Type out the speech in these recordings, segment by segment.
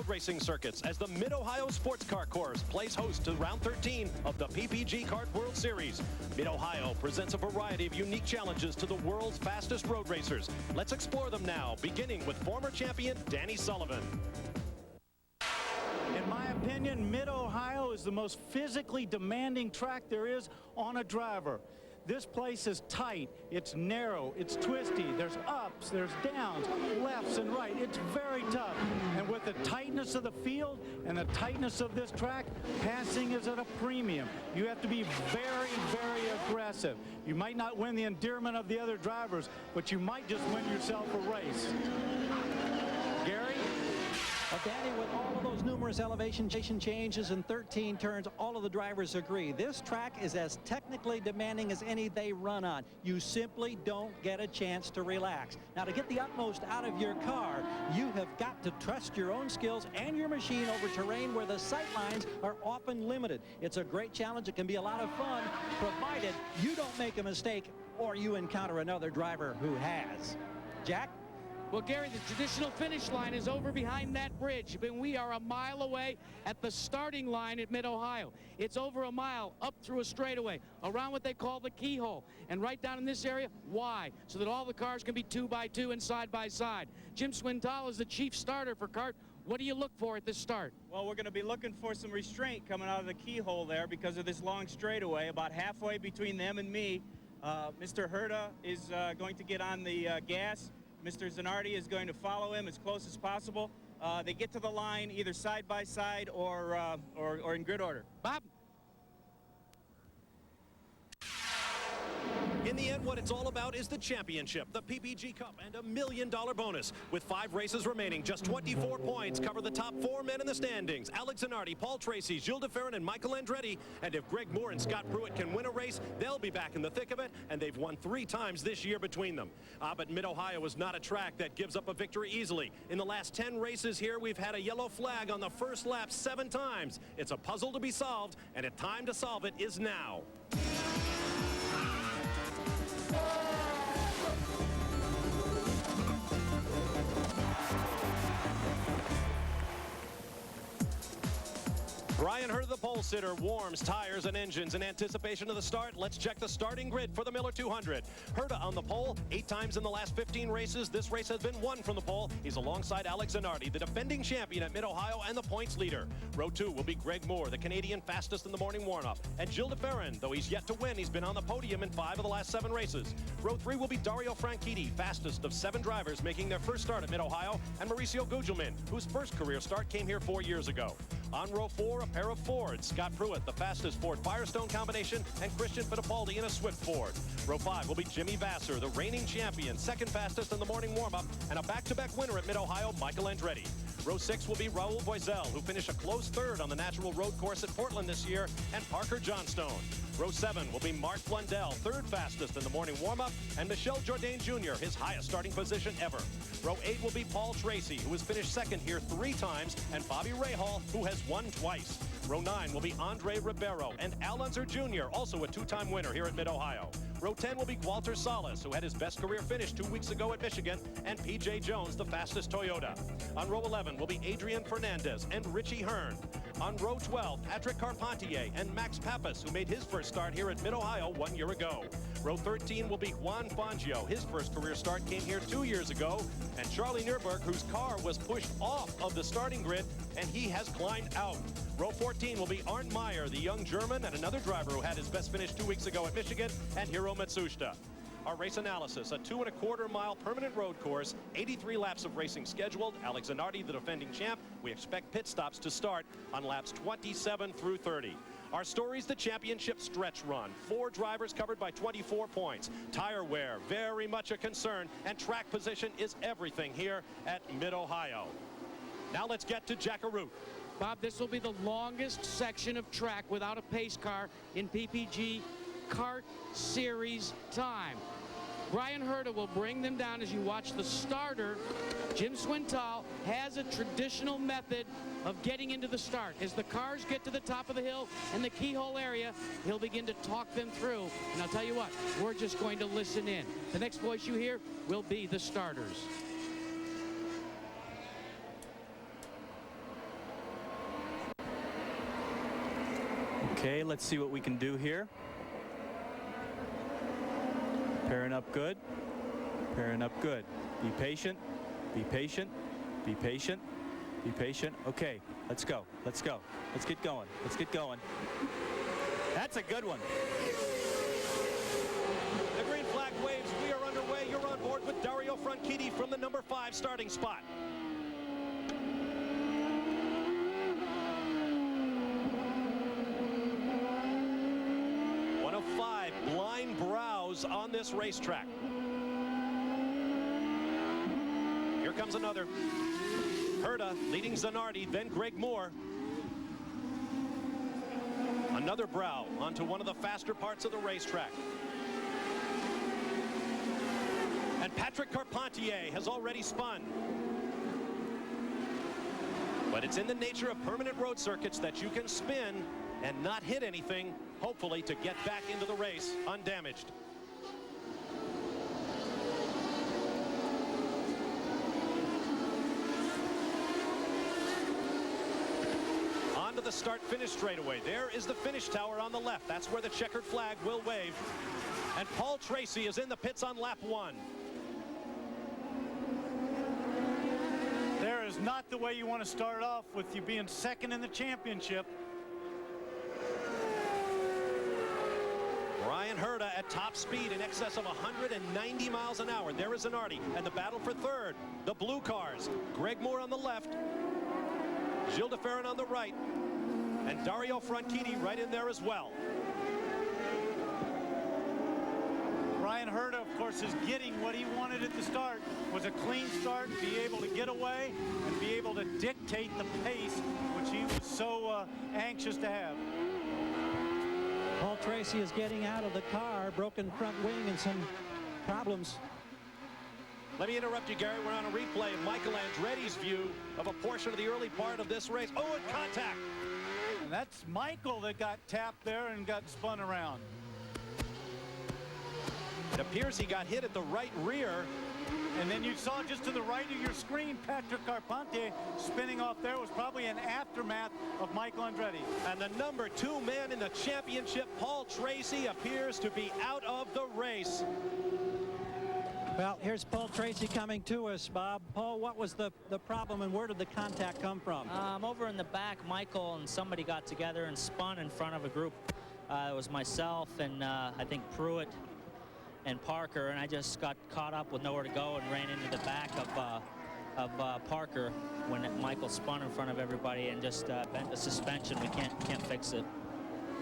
racing circuits as the Mid-Ohio Sports Car Course plays host to round 13 of the PPG Kart World Series. Mid-Ohio presents a variety of unique challenges to the world's fastest road racers. Let's explore them now, beginning with former champion Danny Sullivan. In my opinion, Mid-Ohio is the most physically demanding track there is on a driver. This place is tight, it's narrow, it's twisty, there's ups, there's downs, lefts and right. It's very tough. And with the tightness of the field and the tightness of this track, passing is at a premium. You have to be very, very aggressive. You might not win the endearment of the other drivers, but you might just win yourself a race. Gary? Well, Danny, with all of those numerous elevation changes and 13 turns, all of the drivers agree. This track is as technically demanding as any they run on. You simply don't get a chance to relax. Now, to get the utmost out of your car, you have got to trust your own skills and your machine over terrain where the sight lines are often limited. It's a great challenge. It can be a lot of fun, provided you don't make a mistake or you encounter another driver who has. Jack? Well, Gary, the traditional finish line is over behind that bridge, but we are a mile away at the starting line at Mid-Ohio. It's over a mile up through a straightaway, around what they call the keyhole, and right down in this area, why? So that all the cars can be 2x2 and side by side. Jim Swintal is the chief starter for Kart. What do you look for at this start? Well, we're going to be looking for some restraint coming out of the keyhole there because of this long straightaway, about halfway between them and me. Mr. Herta is going to get on the gas. Mr. Zanardi is going to follow him as close as possible. They get to the line either side by side or in grid order. Bob? In the end, what it's all about is the championship, the PPG Cup, and $1 million bonus. With 5 races remaining, just 24 points cover the top 4 men in the standings. Alex Zanardi, Paul Tracy, Gilles de Ferran, and Michael Andretti. And if Greg Moore and Scott Pruitt can win a race, they'll be back in the thick of it, and they've won 3 times this year between them. But Mid-Ohio is not a track that gives up a victory easily. In the last 10 races here, we've had a yellow flag on the first lap 7 times. It's a puzzle to be solved, and the time to solve it is now. Brian Herta, the pole sitter, warms tires and engines in anticipation of the start. Let's check the starting grid for the Miller 200. Herta on the pole 8 times in the last 15 races. This race has been won from the pole. He's alongside Alex Zanardi, the defending champion at Mid-Ohio and the points leader. Row 2 will be Greg Moore, the Canadian fastest in the morning warm-up. And Gilles de Ferran, though he's yet to win, he's been on the podium in 5 of the last 7 races. Row 3 will be Dario Franchitti, fastest of 7 drivers making their first start at Mid-Ohio, and Mauricio Gugelmin, whose first career start came here 4 years ago. On row 4, a pair of Fords. Scott Pruitt, the fastest Ford Firestone combination, and Christian Fittipaldi in a Swift Ford. Row 5 will be Jimmy Vasser, the reigning champion, second fastest in the morning warm-up, and a back-to-back winner at Mid-Ohio, Michael Andretti. Row 6 will be Raul Boisel, who finished a close 3rd on the natural road course at Portland this year, and Parker Johnstone. Row 7 will be Mark Blundell, 3rd fastest in the morning warm-up, and Michel Jourdain Jr., his highest starting position ever. Row 8 will be Paul Tracy, who has finished 2nd here 3 times, and Bobby Rahal, who has won twice. Row 9 will be Andre Ribeiro, and Al Unser Jr., also a 2-time winner here at Mid-Ohio. Row 10 will be Walter Salas, who had his best career finish 2 weeks ago at Michigan, and P.J. Jones, the fastest Toyota. On row 11 will be Adrian Fernandez and Richie Hearn. On row 12, Patrick Carpentier and Max Pappas, who made his first start here at Mid-Ohio 1 year ago. Row 13 will be Juan Fangio. His first career start came here 2 years ago. And Charlie Nürburg, whose car was pushed off of the starting grid, and he has climbed out. Row 14 will be Arndt Meyer, the young German, and another driver who had his best finish 2 weeks ago at Michigan, and Hiro Matsushita. Our race analysis, a 2¼ mile permanent road course, 83 laps of racing scheduled. Alex Zanardi, the defending champ. We expect pit stops to start on laps 27 through 30. Our stories, the championship stretch run. 4 drivers covered by 24 points. Tire wear, very much a concern, and track position is everything here at Mid-Ohio. Now let's get to Jackaroo. Bob, this will be the longest section of track without a pace car in PPG Kart Series time. Brian Herta will bring them down as you watch the starter. Jim Swintal has a traditional method of getting into the start. As the cars get to the top of the hill and the keyhole area, he'll begin to talk them through. And I'll tell you what, we're just going to listen in. The next voice you hear will be the starters. Okay, let's see what we can do here. Pairing up good. Pairing up good. Be patient. Be patient. Be patient. Be patient. Okay, let's go. Let's go. Let's get going. Let's get going. That's a good one. The green flag waves. We are underway. You're on board with Dario Franchitti from the number 5 starting spot. One of 5 blind brows on this racetrack. Here comes another. Herta leading Zanardi, then Greg Moore. Another brow onto one of the faster parts of the racetrack. And Patrick Carpentier has already spun. But it's in the nature of permanent road circuits that you can spin and not hit anything, hopefully to get back into the race undamaged. To the start-finish straightaway. There is the finish tower on the left. That's where the checkered flag will wave. And Paul Tracy is in the pits on lap 1. There is not the way you want to start off with you being second in the championship. Bryan Herta at top speed in excess of 190 miles an hour. There is Zanardi and the battle for third. The blue cars. Greg Moore on the left. Gilles de Ferran on the right. And Dario Franchitti right in there as well. Bryan Herta, of course, is getting what he wanted at the start. Was a clean start, be able to get away and be able to dictate the pace, which he was so anxious to have. Paul Tracy is getting out of the car, broken front wing and some problems. Let me interrupt you, Gary. We're on a replay of Michael Andretti's view of a portion of the early part of this race. Oh, and contact. And that's Michael that got tapped there and got spun around. It appears he got hit at the right rear. And then you saw just to the right of your screen, Patrick Carpentier spinning off there. Was probably an aftermath of Michael Andretti. And the number 2 man in the championship, Paul Tracy, appears to be out of the race. Well, here's Paul Tracy coming to us, Bob. Paul, what was the problem and where did the contact come from? Over in the back, Michael and somebody got together and spun in front of a group. It was myself and I think Pruitt and Parker, and I just got caught up with nowhere to go and ran into the back of Parker when Michael spun in front of everybody and just bent the suspension. We can't fix it.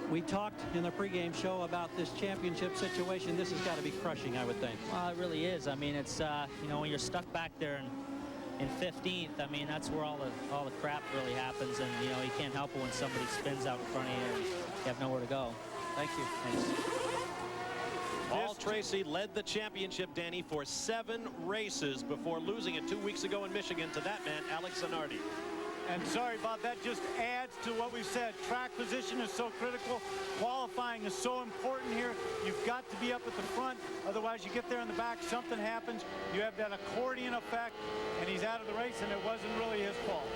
We talked in the pregame show about this championship situation. This has got to be crushing, I would think. Well, it really is. I mean, it's you know, when you're stuck back there in 15th, I mean, that's where all the crap really happens, and you know, you can't help it when somebody spins out in front of you and you have nowhere to go. Thank you. Thanks. Paul Tracy led the championship, Danny, for 7 races before losing it 2 weeks ago in Michigan to that man, Alex Zanardi. And sorry, Bob, that just adds to what we've said. Track position is so critical. Qualifying is so important here. You've got to be up at the front. Otherwise, you get there in the back, something happens. You have that accordion effect, and he's out of the race, and it wasn't really his fault.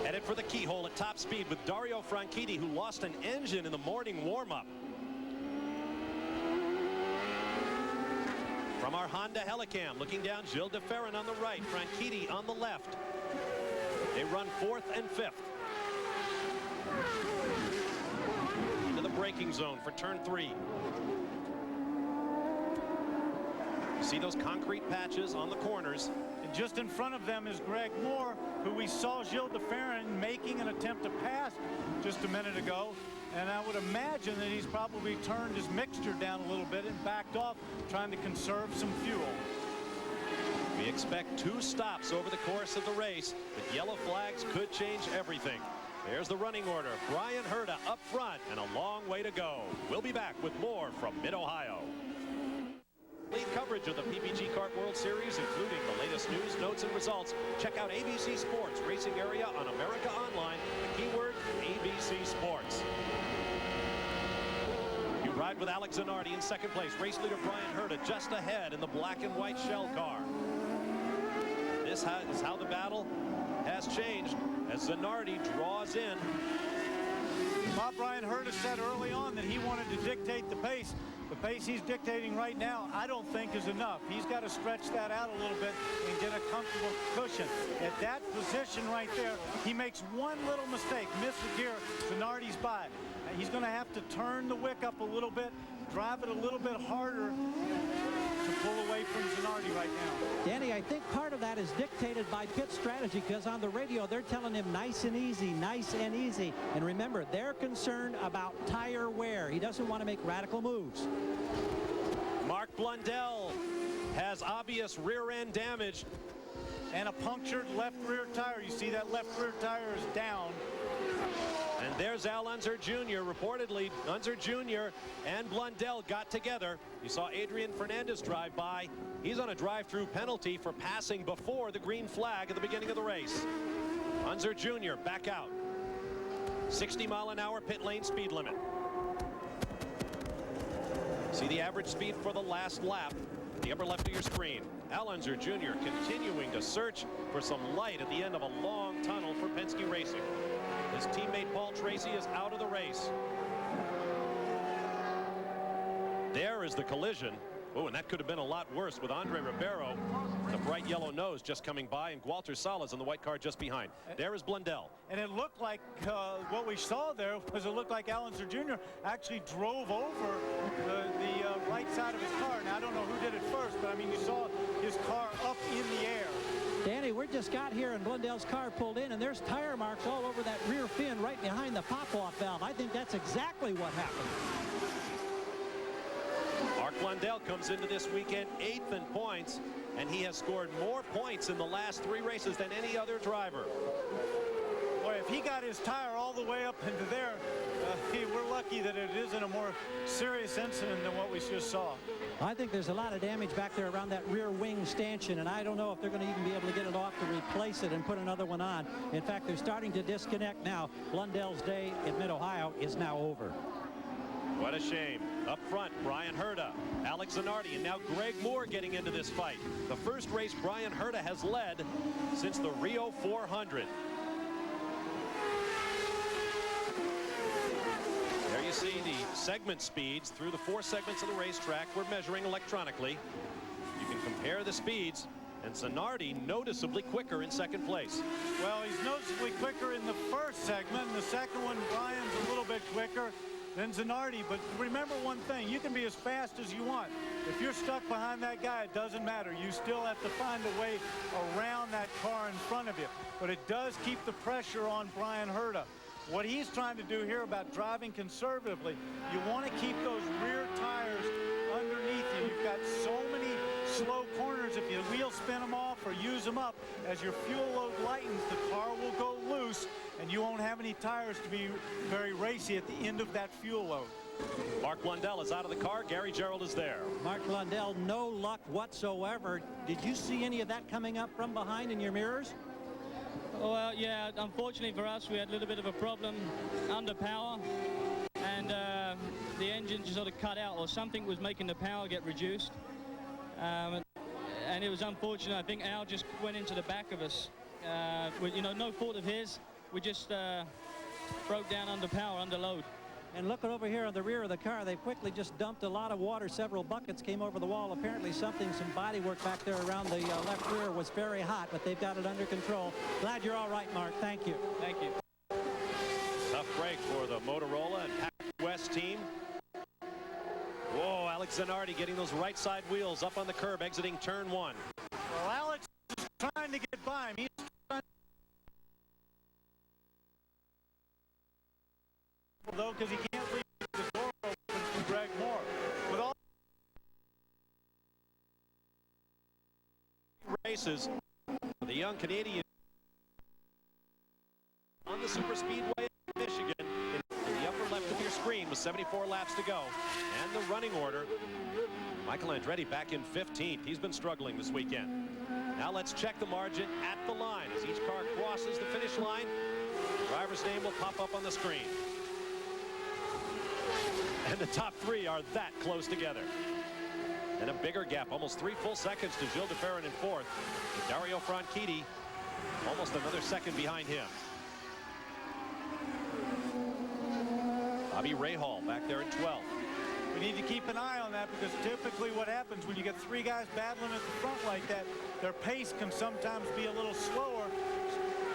Headed for the keyhole at top speed with Dario Franchitti, who lost an engine in the morning warm-up. From our Honda Helicam, looking down, Gilles de Ferran on the right, Franchitti on the left. They run 4th and 5th. Into the braking zone for turn 3. You see those concrete patches on the corners. And just in front of them is Greg Moore, who we saw Gilles de Ferran making an attempt to pass just a minute ago. And I would imagine that he's probably turned his mixture down a little bit and backed off, trying to conserve some fuel. We expect 2 stops over the course of the race, but yellow flags could change everything. There's the running order. Bryan Herta up front and a long way to go. We'll be back with more from Mid-Ohio. Lead coverage of the PPG Kart World Series, including the latest news, notes, and results. Check out ABC Sports Racing Area on America Online. The keyword, ABC Sports. You ride with Alex Zanardi in second place. Race leader Bryan Herta just ahead in the black and white shell car. This is how the battle has changed as Zanardi draws in. Bob Brian Herta said early on that he wanted to dictate the pace. The pace he's dictating right now, I don't think is enough. He's got to stretch that out a little bit and get a comfortable cushion. At that position right there, he makes one little mistake, miss the gear, Zanardi's by. He's going to have to turn the wick up a little bit, drive it a little bit harder to pull away from Zanardi right now. Danny, I think part of that is dictated by pit strategy, because on the radio they're telling him nice and easy, nice and easy. And remember, they're concerned about tire wear. He doesn't want to make radical moves. Mark Blundell has obvious rear end damage and a punctured left rear tire. You see that left rear tire is down. And there's Al Unser Jr. Reportedly, Unser Jr. and Blundell got together. You saw Adrian Fernandez drive by. He's on a drive-through penalty for passing before the green flag at the beginning of the race. Unser Jr. back out. 60-mile-an-hour pit lane speed limit. See the average speed for the last lap, the upper left of your screen. Al Unser Jr. continuing to search for some light at the end of a long tunnel for Penske Racing. His teammate Paul Tracy is out of the race. There is the collision. Oh, and that could have been a lot worse with Andre Ribeiro, the bright yellow nose, just coming by, and Walter Salas in the white car just behind. There is Blundell. And it looked like what we saw there was, it looked like Al Unser Jr. actually drove over the right side of his car. Now, I don't know who did it first, but I mean, you saw his car up in the air. Danny, we just got here and Blundell's car pulled in, and there's tire marks all over that rear fin right behind the pop-off valve. I think that's exactly what happened. Mark Blundell comes into this weekend 8th in points, and he has scored more points in the last 3 races than any other driver. Boy, if he got his tire all the way up into there, we're lucky that it isn't a more serious incident than what we just saw. I think there's a lot of damage back there around that rear wing stanchion, and I don't know if they're going to even be able to get it off to replace it and put another one on. In fact, they're starting to disconnect now. Blundell's day in Mid-Ohio is now over. What a shame. Up front, Brian Herta, Alex Zanardi, and now Greg Moore getting into this fight. The first race Brian Herta has led since the Rio 400. There you see the segment speeds through the 4 segments of the racetrack we're measuring electronically. You can compare the speeds, and Zanardi noticeably quicker in second place. Well, he's noticeably quicker in the first segment. In the second one, Brian's a little bit quicker than Zanardi. But remember one thing, you can be as fast as you want. If you're stuck behind that guy, it doesn't matter. You still have to find a way around that car in front of you. But it does keep the pressure on Brian Herta. What he's trying to do here about driving conservatively, you want to keep those rear tires underneath you. You've got so many slow corners. If you wheel spin them off or use them up, as your fuel load lightens, the car will go loose, and you won't have any tires to be very racy at the end of that fuel load. Mark Blundell is out of the car. Gary Gerald is there. Mark Blundell, no luck whatsoever. Did you see any of that coming up from behind in your mirrors? Well, yeah, unfortunately for us, we had a little bit of a problem under power, and the engine just sort of cut out, or something was making the power get reduced. And it was unfortunate. I think Al just went into the back of us. With, you know, no fault of his. We just broke down under power, under load. And looking over here on the rear of the car, they quickly just dumped a lot of water. Several buckets came over the wall. Apparently some body work back there around the left rear was very hot, but they've got it under control. Glad you're all right, Mark. Thank you. Thank you. Tough break for the Motorola and Pac West team. Whoa, Alex Zanardi getting those right side wheels up on the curb, exiting turn 1. Well, Alex is trying to get by him. He's trying though, because he can't leave the door open for Greg Moore. With all races, the young Canadian on the super speedway in Michigan in the upper left of your screen with 74 laps to go. And the running order, Michael Andretti back in 15th. He's been struggling this weekend. Now let's check the margin at the line. As each car crosses the finish line, the driver's name will pop up on the screen. And the top 3 are that close together. And a bigger gap, almost 3 full seconds to Gilles de Ferran in 4th. Dario Franchitti almost another second behind him. Bobby Rahal back there in 12th. We need to keep an eye on that, because typically what happens when you get 3 guys battling at the front like that, their pace can sometimes be a little slower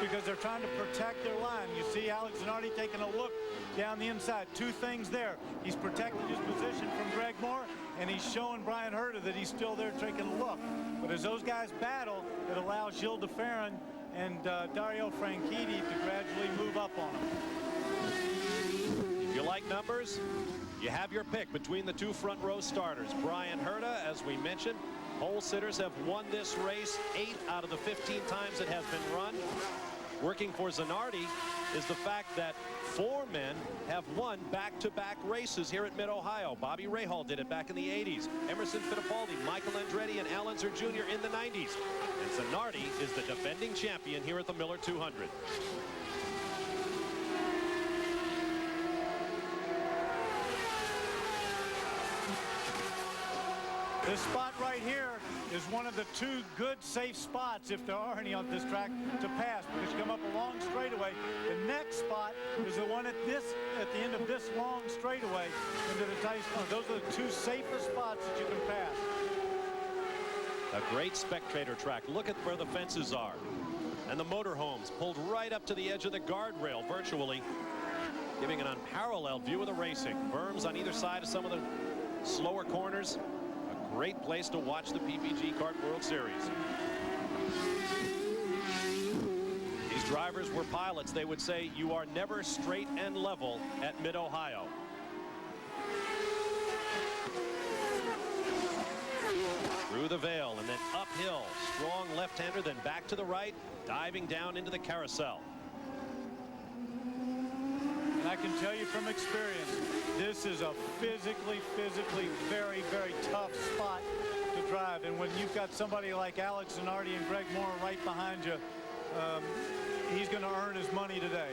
because they're trying to protect their line. You see Alex Zanardi taking a look down the inside. 2 things there. He's protecting his position from Greg Moore, and he's showing Brian Herta that he's still there taking a look. But as those guys battle, it allows Gilles de Ferran and Dario Franchitti to gradually move up on them. If you like numbers, you have your pick between the 2 front row starters. Brian Herta, as we mentioned, pole sitters have won this race 8 out of the 15 times it has been run. Working for Zanardi is the fact that 4 men have won back-to-back races here at Mid-Ohio. Bobby Rahal did it back in the 80s. Emerson Fittipaldi, Michael Andretti, and Al Unser Jr. in the 90s. And Zanardi is the defending champion here at the Miller 200. This spot right here is one of the 2 good safe spots, if there are any on this track, to pass, because you come up a long straightaway. The next spot is the one at the end of this long straightaway into the tight spot. Those are the 2 safest spots that you can pass. A great spectator track. Look at where the fences are. And the motorhomes pulled right up to the edge of the guardrail virtually, giving an unparalleled view of the racing. Berms on either side of some of the slower corners. Great place to watch the PPG Kart World Series. These drivers were pilots. They would say you are never straight and level at Mid-Ohio. Through the Vale and then uphill. Strong left-hander, then back to the right, diving down into the carousel. And I can tell you from experience, this is a physically very, very tough spot to drive. And when you've got somebody like Alex Zanardi and Greg Moore right behind you, he's going to earn his money today.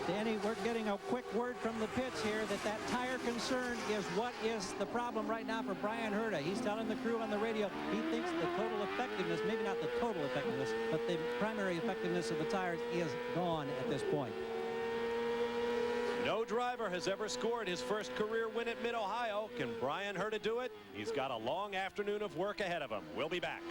Danny, we're getting a quick word from the pits here that tire concern is what is the problem right now for Brian Herta. He's telling the crew on the radio he thinks the total effectiveness, maybe not the total effectiveness, but the primary effectiveness of the tires is gone at this point. No driver has ever scored his first career win at Mid-Ohio. Can Brian Herta do it? He's got a long afternoon of work ahead of him. We'll be back.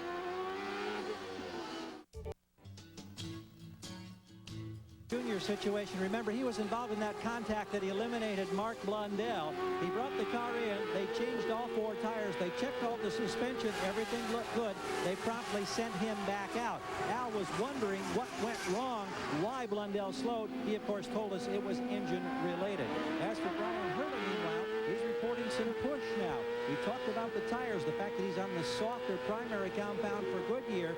Junior situation. Remember, he was involved in that contact that eliminated Mark Blundell. He brought the car in. They changed all 4 tires. They checked all the suspension. Everything looked good. They promptly sent him back out. Al was wondering what went wrong, why Blundell slowed. He, of course, told us it was engine related. As for Brian Herta, meanwhile, he's reporting some push now. We talked about the tires, the fact that he's on the softer primary compound for Goodyear.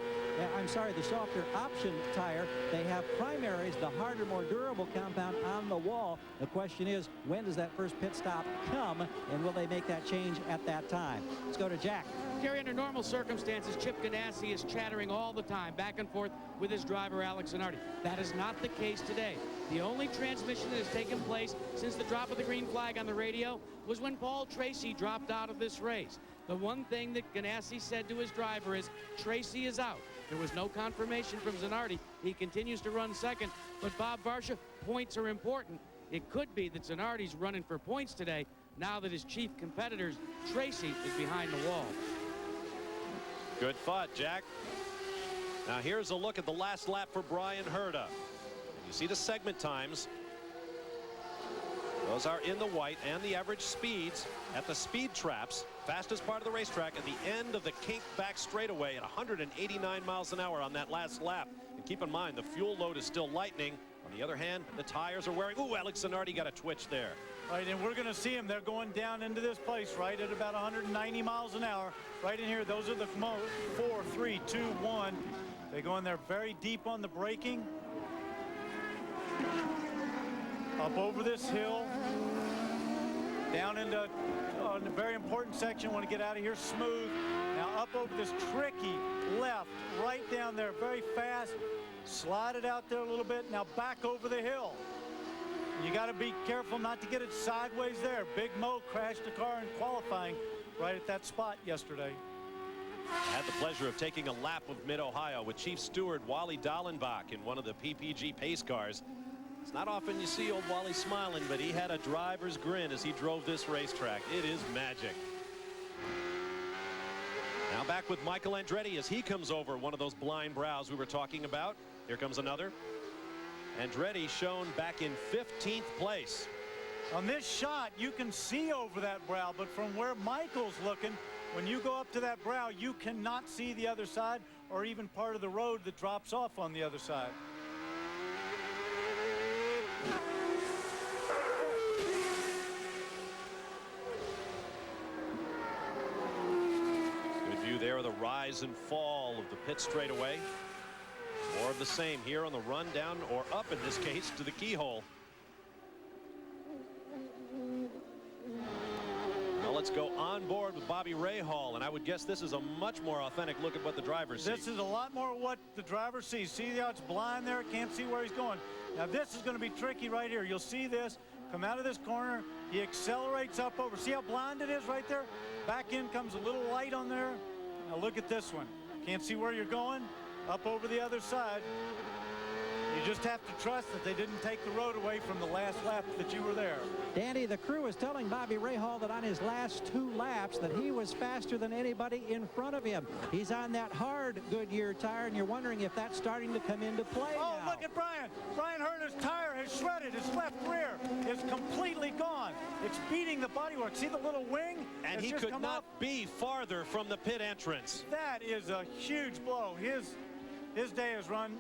I'm sorry, the softer option tire. They have primaries, the harder, more durable compound on the wall. The question is, when does that first pit stop come, and will they make that change at that time? Let's go to Jack. Gary, under normal circumstances, Chip Ganassi is chattering all the time, back and forth with his driver, Alex Zanardi. That is not the case today. The only transmission that has taken place since the drop of the green flag on the radio was when Paul Tracy dropped out of this race. The one thing that Ganassi said to his driver is, Tracy is out. There was no confirmation from Zanardi. He continues to run second. But Bob Varsha, points are important. It could be that Zanardi's running for points today now that his chief competitor, Tracy, is behind the wall. Good thought, Jack. Now here's a look at the last lap for Brian Herta. You see the segment times. Those are in the white, and the average speeds at the speed traps. Fastest part of the racetrack at the end of the kink back straightaway at 189 miles an hour on that last lap. And keep in mind, the fuel load is still lightning. On the other hand, the tires are wearing. Ooh, Alex Zanardi got a twitch there. Right, and we're going to see them. They're going down into this place right at about 190 miles an hour. Right in here, those are the 4, 3, 2, 1. They go in there very deep on the braking. Up over this hill. Down into a very important section. Want to get out of here smooth. Now up over this tricky left, right down there, very fast. Slide it out there a little bit. Now back over the hill. You got to be careful not to get it sideways there. Big Mo crashed a car in qualifying right at that spot yesterday. I had the pleasure of taking a lap of Mid-Ohio with Chief Steward Wally Dallenbach in one of the PPG pace cars. It's not often you see old Wally smiling, but he had a driver's grin as he drove this racetrack. It is magic. Now back with Michael Andretti as he comes over one of those blind brows we were talking about. Here comes another. Andretti shown back in 15th place. On this shot, you can see over that brow, but from where Michael's looking, when you go up to that brow, you cannot see the other side or even part of the road that drops off on the other side. Good view there of the rise and fall of the pit straightaway. More of the same here on the run down, or up in this case, to the keyhole. Now let's go on board with Bobby Rahal, and I would guess this is a much more authentic look at what the driver sees. This is a lot more what the driver sees. See how it's blind there? Can't see where he's going. Now this is going to be tricky right here. You'll see this come out of this corner. He accelerates up over. See how blind it is right there? Back in comes a little light on there. Now look at this one. Can't see where you're going. Up over the other side. You just have to trust that they didn't take the road away from the last lap that you were there. Danny, the crew is telling Bobby Rahal that on his last 2 laps that he was faster than anybody in front of him. He's on that hard Goodyear tire, and you're wondering if that's starting to come into play Oh, now. look at Brian. Brian Herta's tire has shredded. His left rear is completely gone. It's beating the bodywork. See the little wing? And he could not be farther from the pit entrance. That is a huge blow. His day is run.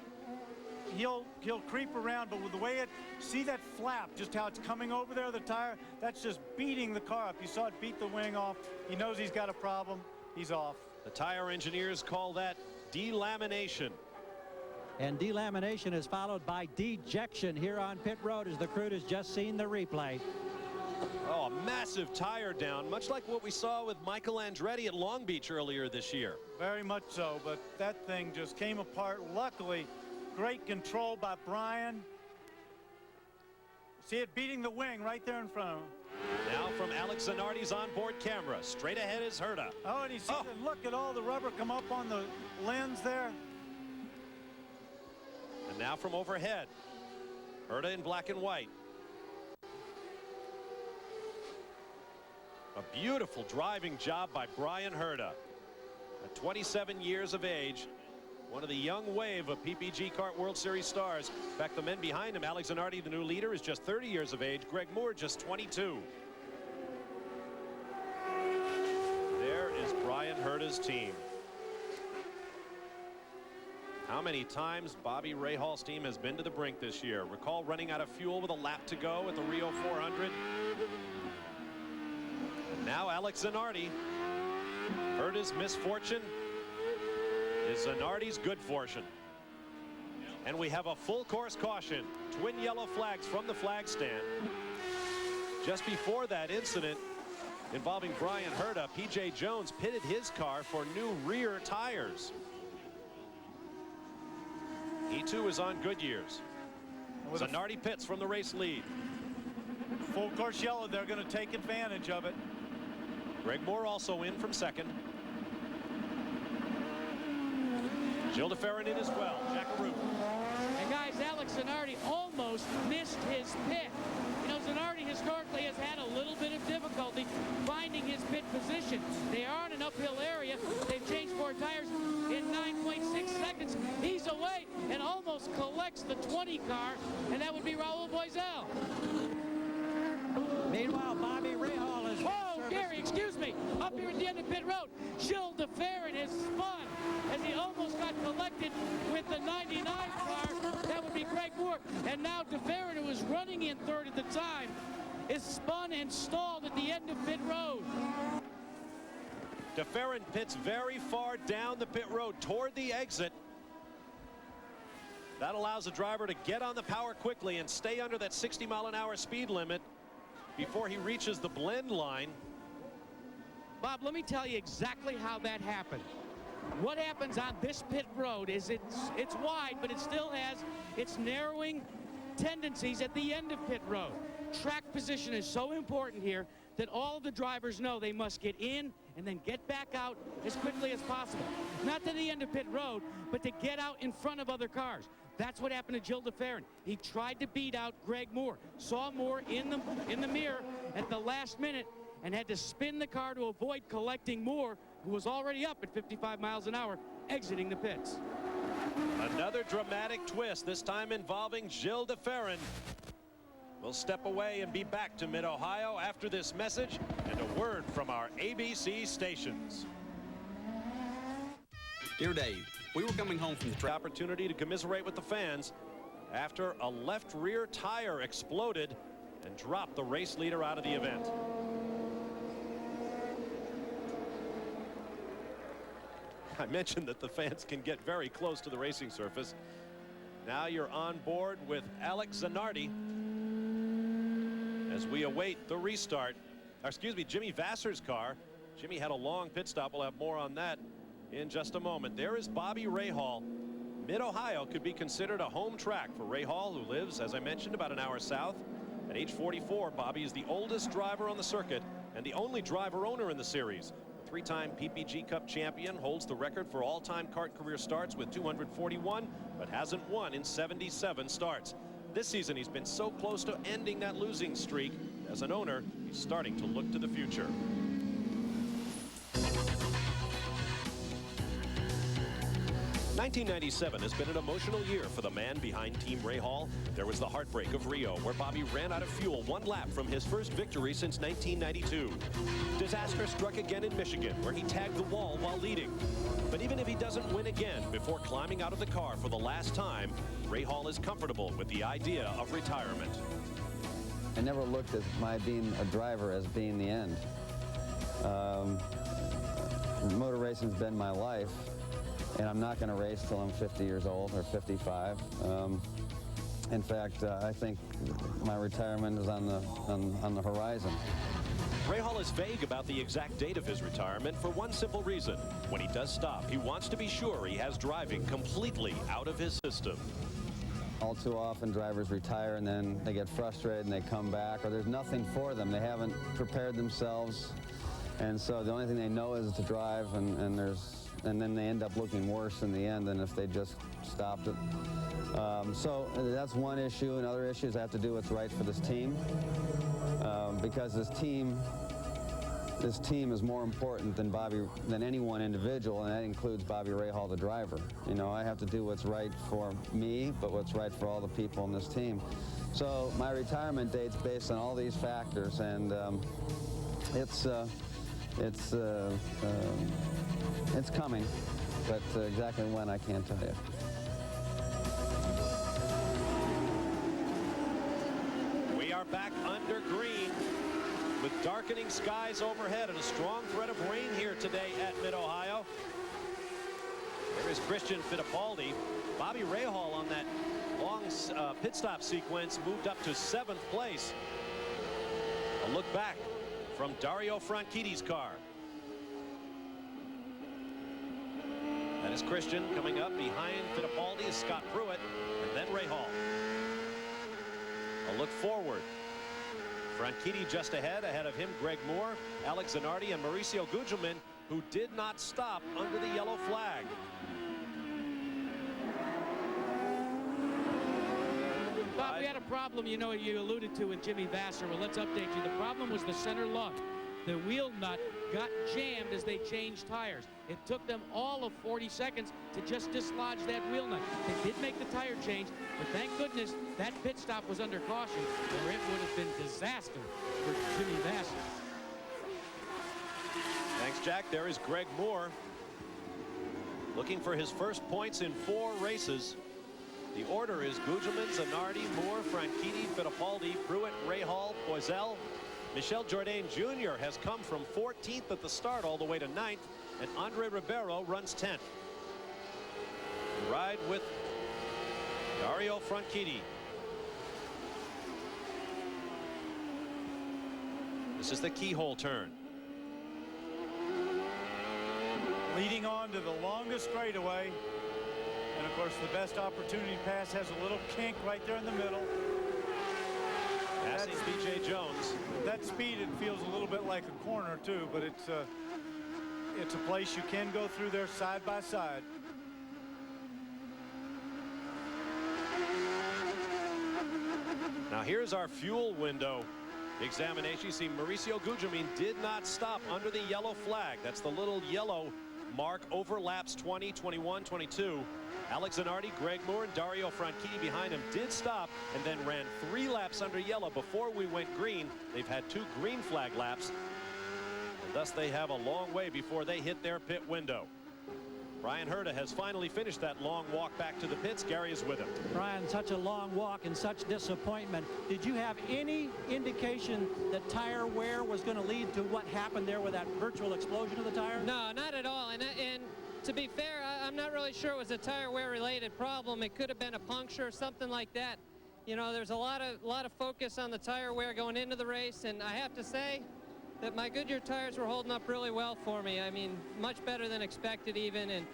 He'll creep around, but with the way it, see that flap, just how it's coming over there, the tire, that's just beating the car up. You saw it beat the wing off. He knows he's got a problem. He's off. The tire engineers call that delamination. And delamination is followed by dejection here on pit road as the crew has just seen the replay. Oh, a massive tire down, much like what we saw with Michael Andretti at Long Beach earlier this year. Very much so, but that thing just came apart. Luckily, great control by Brian. See it beating the wing right there in front of him. Now from Alex Zanardi's onboard camera, straight ahead is Herta. Oh, and he sees it. Look at all the rubber come up on the lens there. And now from overhead, Herta in black and white. A beautiful driving job by Brian Herta. At 27 years of age, one of the young wave of PPG Kart World Series stars. In fact, the men behind him, Alex Zanardi, the new leader, is just 30 years of age. Greg Moore, just 22. There is Brian Herta's team. How many times Bobby Rahal's team has been to the brink this year? Recall running out of fuel with a lap to go at the Rio 400. And now Alex Zanardi. Herta's misfortune is Zanardi's good fortune. And we have a full course caution. Twin yellow flags from the flag stand. Just before that incident involving Brian Herta, P.J. Jones pitted his car for new rear tires. He too is on Goodyears. Zanardi pits from the race lead. Full course yellow, they're going to take advantage of it. Greg Moore also in from second. Gilles de Ferran in as well. Jackaroo. And guys, Alex Zanardi almost missed his pit. You know, Zanardi historically has had a little bit of difficulty finding his pit position. They are in an uphill area. They've changed 4 tires in 9.6 seconds. He's away and almost collects the 20 car, and that would be Raul Boisel. Meanwhile, Bobby Rahal is... Whoa, Gary, excuse me. Up here at the end of pit road, Gilles de Ferran has spun as he almost got collected with the 99 car. That would be Greg Moore. And now de Ferran, who was running in third at the time, is spun and stalled at the end of pit road. De Ferran pits very far down the pit road toward the exit. That allows the driver to get on the power quickly and stay under that 60-mile-an-hour speed limit before he reaches the blend line. Bob, let me tell you exactly how that happened. What happens on this pit road is it's wide, but it still has its narrowing tendencies at the end of pit road. Track position is so important here that all of the drivers know they must get in and then get back out as quickly as possible. Not to the end of pit road, but to get out in front of other cars. That's what happened to Gilles de Ferran. He tried to beat out Greg Moore, saw Moore in the mirror at the last minute, and had to spin the car to avoid collecting Moore, who was already up at 55 miles an hour, exiting the pits. Another dramatic twist, this time involving Gilles de Ferran. We'll step away and be back to Mid-Ohio after this message and a word from our ABC stations. Dear Dave, we were coming home from the track. Opportunity to commiserate with the fans after a left rear tire exploded and dropped the race leader out of the event. I mentioned that the fans can get very close to the racing surface. Now you're on board with Alex Zanardi as we await the restart. Excuse me, Jimmy Vasser's car. Jimmy had a long pit stop. We'll have more on that in just a moment. There is Bobby Rahal. Mid-Ohio could be considered a home track for Rahal, who lives, as I mentioned, about an hour south. At age 44, Bobby is the oldest driver on the circuit and the only driver owner in the series. The three-time PPG Cup champion holds the record for all-time kart career starts with 241, but hasn't won in 77 starts. This season, he's been so close to ending that losing streak. As an owner, he's starting to look to the future. 1997 has been an emotional year for the man behind Team Rahal. There was the heartbreak of Rio, where Bobby ran out of fuel one lap from his first victory since 1992. Disaster struck again in Michigan, where he tagged the wall while leading. But even if he doesn't win again before climbing out of the car for the last time, Rahal is comfortable with the idea of retirement. I never looked at my being a driver as being the end. Motor racing's been my life, and I'm not going to race till I'm 50 years old or 55. In fact, I think my retirement is on the horizon. Rahal is vague about the exact date of his retirement for one simple reason. When he does stop, he wants to be sure he has driving completely out of his system. All too often, drivers retire and then they get frustrated and they come back, or there's nothing for them. They haven't prepared themselves, and so the only thing they know is to drive, and then they end up looking worse in the end than if they just stopped it. So that's one issue. Another issue is I have to do what's right for this team, because this team is more important than any one individual, and that includes Bobby Rahal, the driver. You know, I have to do what's right for me, but what's right for all the people in this team. So my retirement date's based on all these factors, and it's coming, but exactly when I can't tell you. We are back under green with darkening skies overhead and a strong threat of rain here today at Mid-Ohio. There is Christian Fittipaldi. Bobby Rahal on that long pit stop sequence moved up to 7th place. A look back from Dario Franchitti's car. That is Christian. Coming up behind Fittipaldi is Scott Pruitt, and then Rahal. A look forward. Franchitti just ahead of him, Greg Moore, Alex Zanardi, and Mauricio Gugelmin, who did not stop under the yellow flag. Bob, we had a problem, you know, you alluded to with Jimmy Vasser. Well, let's update you. The problem was the center lug. The wheel nut got jammed as they changed tires. It took them all of 40 seconds to just dislodge that wheel nut. They did make the tire change, but thank goodness that pit stop was under caution, or it would have been disaster for Jimmy Vasser. Thanks, Jack. There is Greg Moore, looking for his first points in 4 races. The order is Gugelmin, Zanardi, Moore, Franchitti, Fittipaldi, Pruitt, Rahal, Boisel. Michel Jourdain Jr. has come from 14th at the start all the way to 9th, and Andre Ribeiro runs 10th. We ride with Dario Franchitti. This is the keyhole turn. Leading on to the longest straightaway, and of course the best opportunity pass has a little kink right there in the middle. Passing B.J. Jones. That speed, it feels a little bit like a corner too, but it's It's a place you can go through there side by side. Now here's our fuel window examination. You see Mauricio Gugelmin did not stop under the yellow flag. That's the little yellow mark over laps 20, 21, 22. Alex Zanardi, Greg Moore, and Dario Franchitti behind him did stop and then ran 3 laps under yellow before we went green. They've had 2 green flag laps, and thus they have a long way before they hit their pit window. Brian Herta has finally finished that long walk back to the pits. Gary is with him. Brian, such a long walk and such disappointment. Did you have any indication that tire wear was going to lead to what happened there with that virtual explosion of the tire? No, not at all. And to be fair, I'm not really sure it was a tire wear related problem. It could have been a puncture or something like that. You know, there's a lot of focus on the tire wear going into the race, and I have to say that my Goodyear tires were holding up really well for me. I mean, much better than expected even, and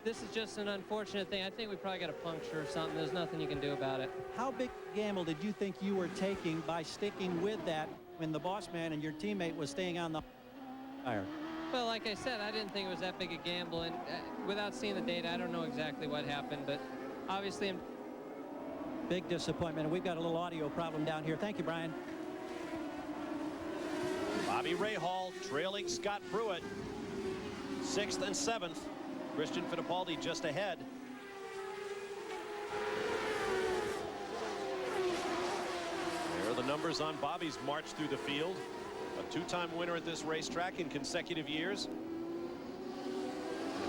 this is just an unfortunate thing. I think we probably got a puncture or something. There's nothing you can do about it. How big a gamble did you think you were taking by sticking with that when the boss man and your teammate was staying on the tire? Well, like I said, I didn't think it was that big a gamble, and without seeing the data, I don't know exactly what happened, but obviously big disappointment, and we've got a little audio problem down here. Thank you, Brian. Bobby Rahal trailing Scott Pruitt, 6th and 7th. Christian Fittipaldi just ahead. There are the numbers on Bobby's march through the field. A 2-time winner at this racetrack in consecutive years.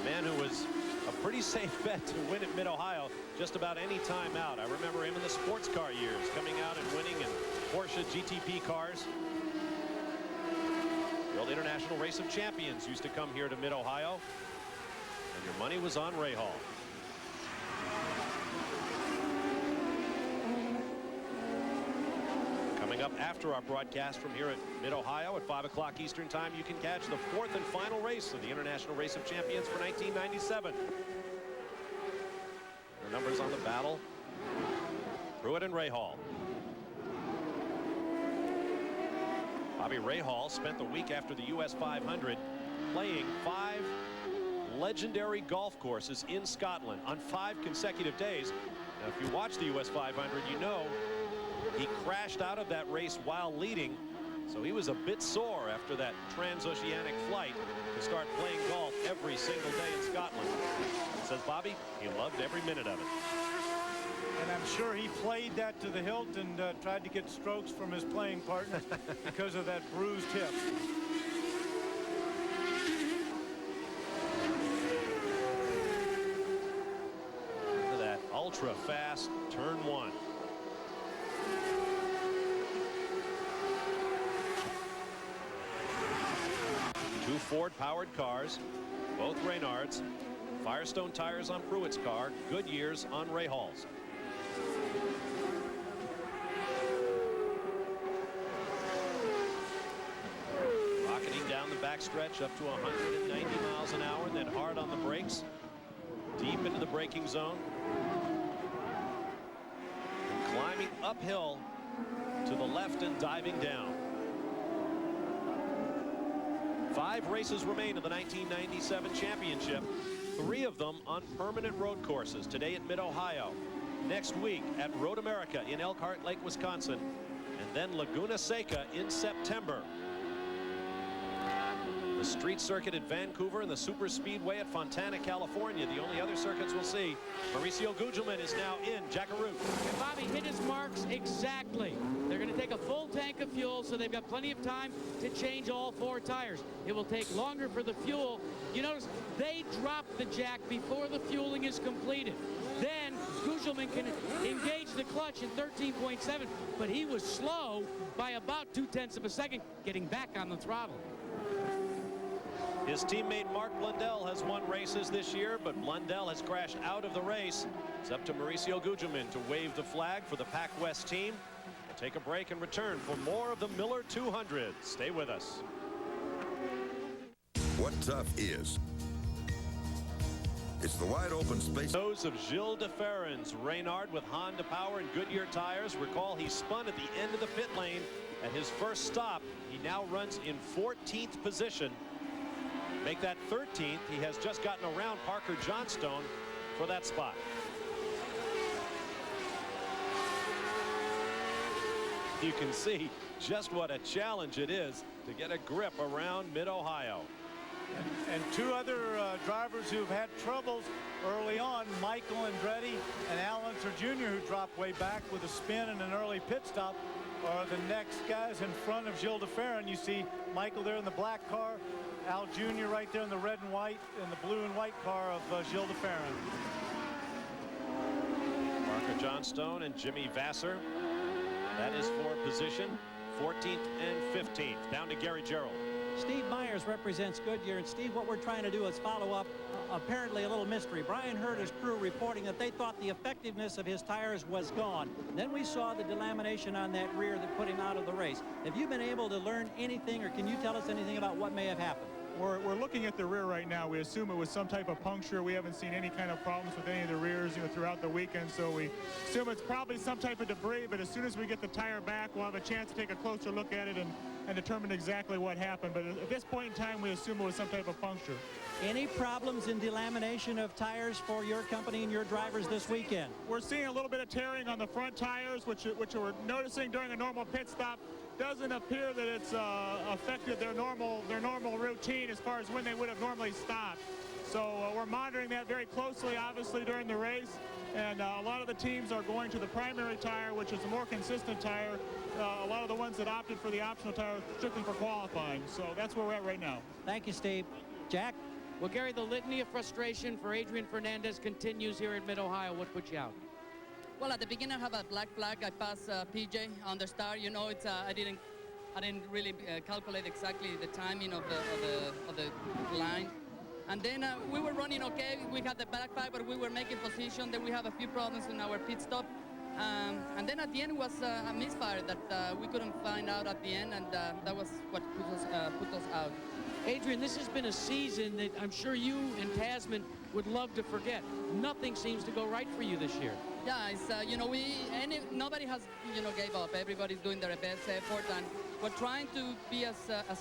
A man who was a pretty safe bet to win at Mid-Ohio just about any time out. I remember him in the sports car years, coming out and winning in Porsche GTP cars. The old International Race of Champions used to come here to Mid-Ohio, and your money was on Rahal. Coming up after our broadcast from here at Mid-Ohio at 5 o'clock Eastern Time, you can catch the 4th and final race of the International Race of Champions for 1997. The numbers on the battle: Pruitt and Rahal. Bobby Rahal spent the week after the US 500 playing 5 legendary golf courses in Scotland on 5 consecutive days. Now, if you watch the US 500, you know he crashed out of that race while leading, so he was a bit sore after that transoceanic flight to start playing golf every single day in Scotland. Says Bobby, he loved every minute of it. And I'm sure he played that to the hilt and tried to get strokes from his playing partner because of that bruised hip. Look at that ultra fast turn 1. Two Ford-powered cars, both Reynards. Firestone tires on Pruitt's car, Goodyear's on Rahal's. Rocketing down the backstretch up to 190 miles an hour, then hard on the brakes, deep into the braking zone, and climbing uphill to the left and diving down. 5 races remain of the 1997 championship, 3 of them on permanent road courses. Today at Mid-Ohio, next week at Road America in Elkhart Lake, Wisconsin, and then Laguna Seca in September. The street circuit at Vancouver and the super speedway at Fontana, California, the only other circuits we'll see. Mauricio Gugelmin is now in Jackaroo. And Bobby hit his marks exactly. They're going to take a full tank of fuel, so they've got plenty of time to change all 4 tires. It will take longer for the fuel. You notice they drop the jack before the fueling is completed. Then Gugelmin can engage the clutch in 13.7, but he was slow by about 0.2 of a second getting back on the throttle. His teammate Mark Blundell has won races this year, but Blundell has crashed out of the race. It's up to Mauricio Gugelmin to wave the flag for the Pac West team. We'll take a break and return for more of the Miller 200. Stay with us. What tough is? It's the wide open space. Those of Gilles de Ferran's Reynard with Honda power and Goodyear tires. Recall he spun at the end of the pit lane at his first stop. He now runs in 14th position. make that 13th. He has just gotten around Parker Johnstone for that spot. You can see just what a challenge it is to get a grip around Mid-Ohio. And two other drivers who've had troubles early on, Michael Andretti and Al Unser Jr., who dropped way back with a spin and an early pit stop, are the next guys in front of Gilles de Ferran. You see Michael there in the black car, Al Jr. right there in the red and white, and the blue and white car of Gilles de Ferran. Parker Johnstone and Jimmy Vasser. That is for position 14th and 15th. Down to Gary Gerald. Steve Myers represents Goodyear. And Steve, what we're trying to do is follow up apparently a little mystery. Brian Herta's crew reporting that they thought the effectiveness of his tires was gone. Then we saw the delamination on that rear that put him out of the race. Have you been able to learn anything, or can you tell us anything about what may have happened? We're looking at the rear right now. We assume it was some type of puncture. We haven't seen any kind of problems with any of the rears, throughout the weekend. So we assume it's probably some type of debris. But as soon as we get the tire back, we'll have a chance to take a closer look at it and determine exactly what happened. But at this point in time, we assume it was some type of puncture. Any problems in delamination of tires for your company and your drivers this weekend? We're seeing a little bit of tearing on the front tires, which we're noticing during a normal pit stop. Doesn't appear that it's affected their normal routine as far as when they would have normally stopped. So we're monitoring that very closely, obviously, during the race. And a lot of the teams are going to the primary tire, which is a more consistent tire. A lot of the ones that opted for the optional tire strictly for qualifying. So that's where we're at right now. Thank you, Steve. Jack? Well, Gary, the litany of frustration for Adrian Fernandez continues here at Mid-Ohio. What put you out? Well, at the beginning, I have a black flag. I passed PJ on the start. It's I didn't really calculate exactly the timing of the line. And then we were running okay. We had the black flag, but we were making position. Then we have a few problems in our pit stop. And then at the end was a misfire that we couldn't find out at the end, and that was what put us out. Adrian, this has bin a season that I'm sure you and Tasman would love to forget. Nothing seems to go right for you this year. Yeah, it's nobody has gave up. Everybody's doing their best effort, and we're trying to be as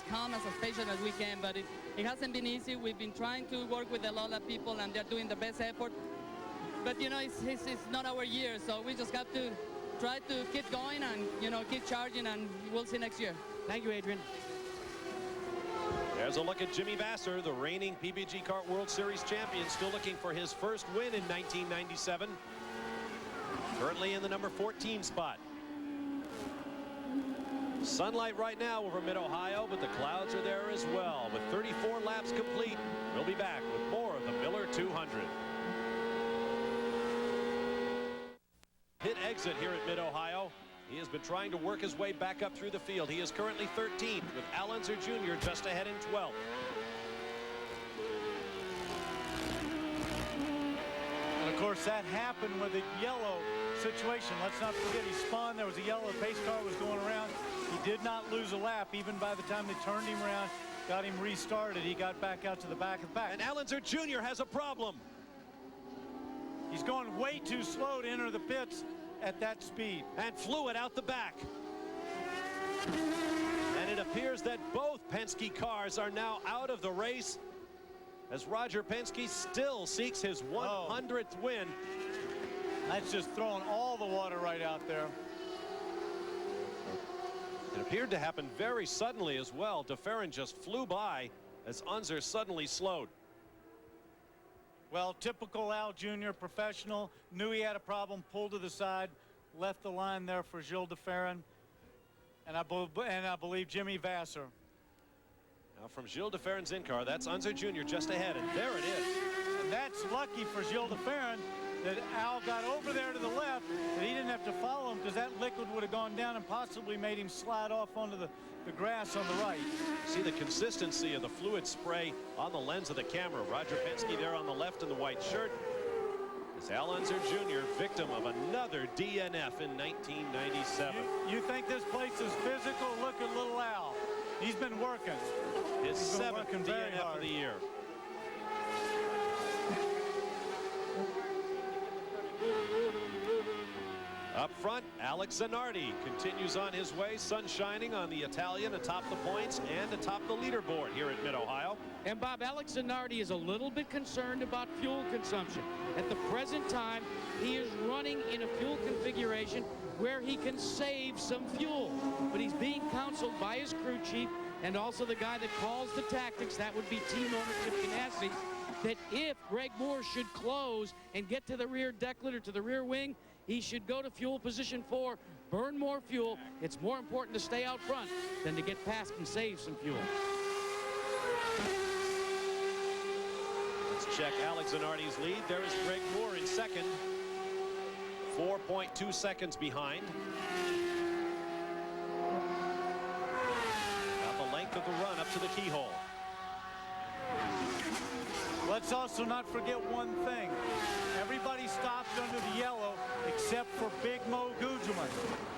calm, as patient as we can. But it hasn't been easy. We've been trying to work with a lot of people, and they're doing the best effort. But it's not our year, so we just have to try to keep going and keep charging, and we'll see next year. Thank you, Adrian. There's a look at Jimmy Vasser, the reigning PPG Kart World Series champion, still looking for his first win in 1997. Currently in the number 14 spot. Sunlight right now over Mid-Ohio, but the clouds are there as well. With 34 laps complete, we'll be back with more of the Miller 200. Pit exit here at Mid-Ohio. He has been trying to work his way back up through the field. He is currently 13th, with Al Unser Jr. just ahead in 12th. And of course, that happened with the yellow situation. Let's not forget, he spun. There was a yellow pace car was going around. He did not lose a lap. Even by the time they turned him around, got him restarted, he got back out to the back of the pack. And Al Unser Jr. has a problem. He's going way too slow to enter the pits at that speed. And fluid out the back. And it appears that both Penske cars are now out of the race, as Roger Penske still seeks his 100th win. That's just throwing all the water right out there. It appeared to happen very suddenly as well. De Ferran just flew by as Unser suddenly slowed. Well, typical Al Jr., professional, knew he had a problem, pulled to the side, left the line there for Gilles de Ferran, and I believe Jimmy Vasser. Now from Gilles de Ferran's in-car, that's Unser Jr. just ahead, and there it is. And that's lucky for Gilles de Ferran that Al got over there to the left, that he didn't have to follow him, because that liquid would have gone down and possibly made him slide off onto the grass on the right. See the consistency of the fluid spray on the lens of the camera. Roger Penske there on the left in the white shirt. As Al Unser Jr., victim of another DNF in 1997. You think this place is physical? Look at little Al. He's been working. His 7th DNF of the year. Up front. front, Alex Zanardi continues on his way, sun shining on the Italian atop the points and atop the leaderboard here at Mid-Ohio. And Bob, Alex Zanardi is a little bit concerned about fuel consumption. At the present time, he is running in a fuel configuration where he can save some fuel. But he's being counseled by his crew chief and also the guy that calls the tactics, that would be team ownership Ganassi, that if Greg Moore should close and get to the rear decklet or to the rear wing, he should go to fuel position 4, burn more fuel. It's more important to stay out front than to get past and save some fuel. Let's check Alex Zanardi's lead. There is Greg Moore in second, 4.2 seconds behind. About the length of the run up to the keyhole. Let's also not forget one thing. Everybody stopped under the yellow except for Big Mo Gugelman.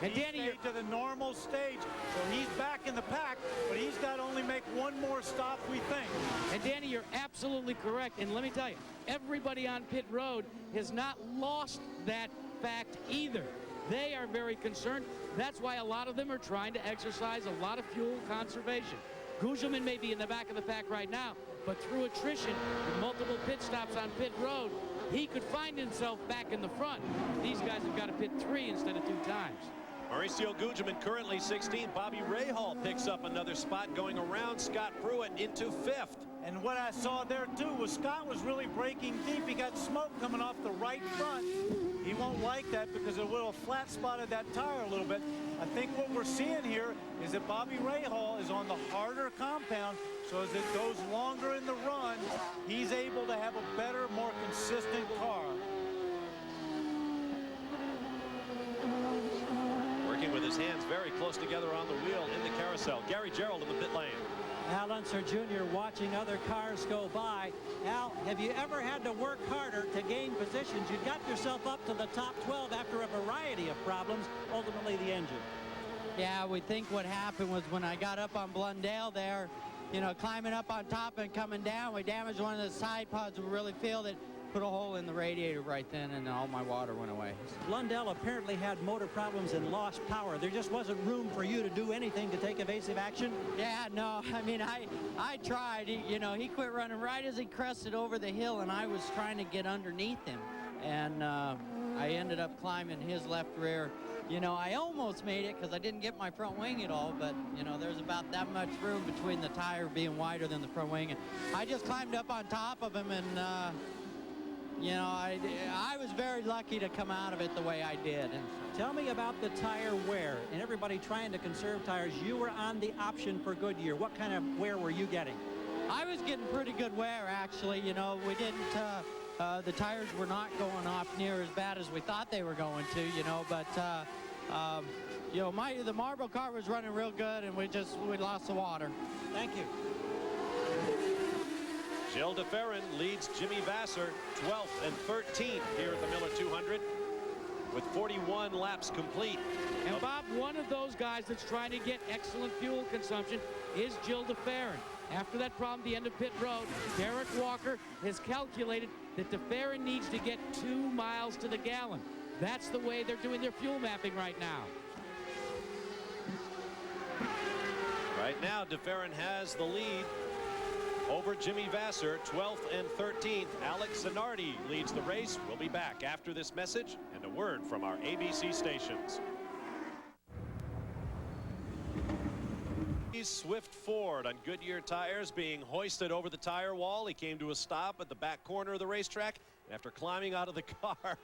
And he Danny, stayed to the normal stage, so he's back in the pack, but he's got to only make one more stop, we think. And Danny, you're absolutely correct. And let me tell you, everybody on pit road has not lost that fact either. They are very concerned. That's why a lot of them are trying to exercise a lot of fuel conservation. Gugelman may be in the back of the pack right now, but through attrition and multiple pit stops on pit road, he could find himself back in the front. These guys have got to pit 3 instead of 2 times. Mauricio Gugelman currently 16th. Bobby Rahal picks up another spot, going around Scott Pruitt into 5th. And what I saw there too was Scott was really breaking deep. He got smoke coming off the right front. He won't like that because it will flat spotted that tire a little bit. I think what we're seeing here is that Bobby Rahal is on the harder compound, so as it goes longer in the run, he's able to have a better, more consistent car. Working with his hands very close together on the wheel in the carousel. Gary Gerald in the pit lane. Al Unser Jr. watching other cars go by. Al, have you ever had to work harder to gain positions? You got yourself up to the top 12 after a variety of problems, ultimately the engine. Yeah, we think what happened was when I got up on Blundell there, you know, climbing up on top and coming down, we damaged one of the side pods. We really feel that put a hole in the radiator right then, and all my water went away. Blundell apparently had motor problems and lost power. There just wasn't room for you to do anything to take evasive action? Yeah, no, I mean, I tried. You know, he quit running right as he crested over the hill, and I was trying to get underneath him. And I ended up climbing his left rear. You know, I almost made it because I didn't get my front wing at all, but, you know, there's about that much room between the tire being wider than the front wing. And I just climbed up on top of him, and, you know, I was very lucky to come out of it the way I did. And tell me about the tire wear. And everybody trying to conserve tires, you were on the option for Goodyear. What kind of wear were you getting? I was getting pretty good wear, actually. You know, we didn't... the tires were not going off near as bad as we thought they were going to, you know, but, you know, the Marlboro car was running real good, and we lost the water. Thank you. Gilles de Ferran leads Jimmy Vasser 12th and 13th here at the Miller 200 with 41 laps complete. And Bob, one of those guys that's trying to get excellent fuel consumption is Gilles de Ferran. After that problem at the end of pit road, Derek Walker has calculated that de Ferran needs to get 2 miles to the gallon. That's the way they're doing their fuel mapping right now. Right now, de Ferran has the lead over Jimmy Vasser, 12th and 13th. Alex Zanardi leads the race. We'll be back after this message and a word from our ABC stations. Swift Ford on Goodyear tires being hoisted over the tire wall. He came to a stop at the back corner of the racetrack. After climbing out of the car,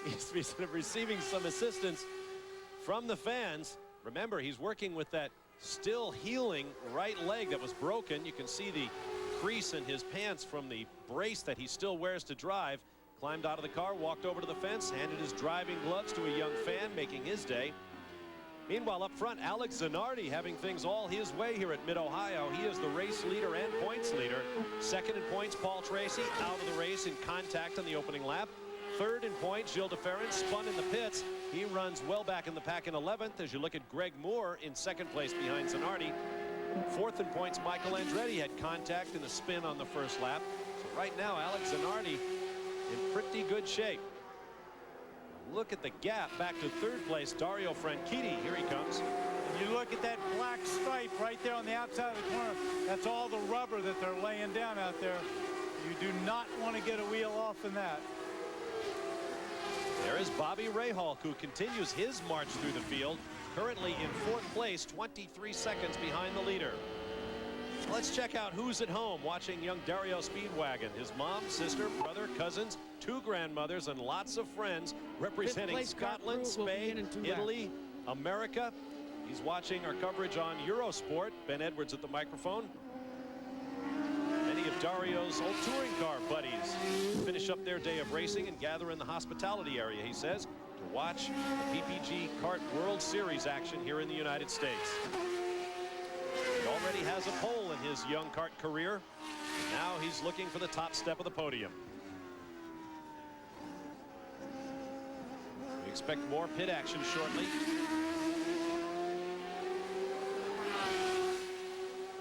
he's receiving some assistance from the fans. Remember, he's working with that still healing right leg that was broken. You can see the crease in his pants from the brace that he still wears to drive. Climbed out of the car, walked over to the fence, handed his driving gloves to a young fan, making his day. Meanwhile, up front, Alex Zanardi having things all his way here at Mid-Ohio. He is the race leader and points leader. Second in points, Paul Tracy out of the race in contact on the opening lap. Third in points, Gilles de Ferran spun in the pits. He runs well back in the pack in 11th as you look at Greg Moore in second place behind Zanardi. Fourth in points, Michael Andretti had contact in the spin on the first lap. So right now, Alex Zanardi in pretty good shape. Look at the gap back to third place. Dario Franchitti, here he comes. And you look at that black stripe right there on the outside of the corner. That's all the rubber that they're laying down out there. You do not want to get a wheel off in that. There is Bobby Rahal, who continues his march through the field, currently in fourth place, 23 seconds behind the leader. Let's check out who's at home watching young Dario Speedwagon. His mom, sister, brother, cousins, 2 grandmothers, and lots of friends representing Scotland, Spain, Italy, America. He's watching our coverage on Eurosport. Ben Edwards at the microphone. Many of Dario's old touring car buddies finish up their day of racing and gather in the hospitality area, he says, to watch the PPG Kart World Series action here in the United States. He already has a pole in his young kart career. Now he's looking for the top step of the podium. We expect more pit action shortly.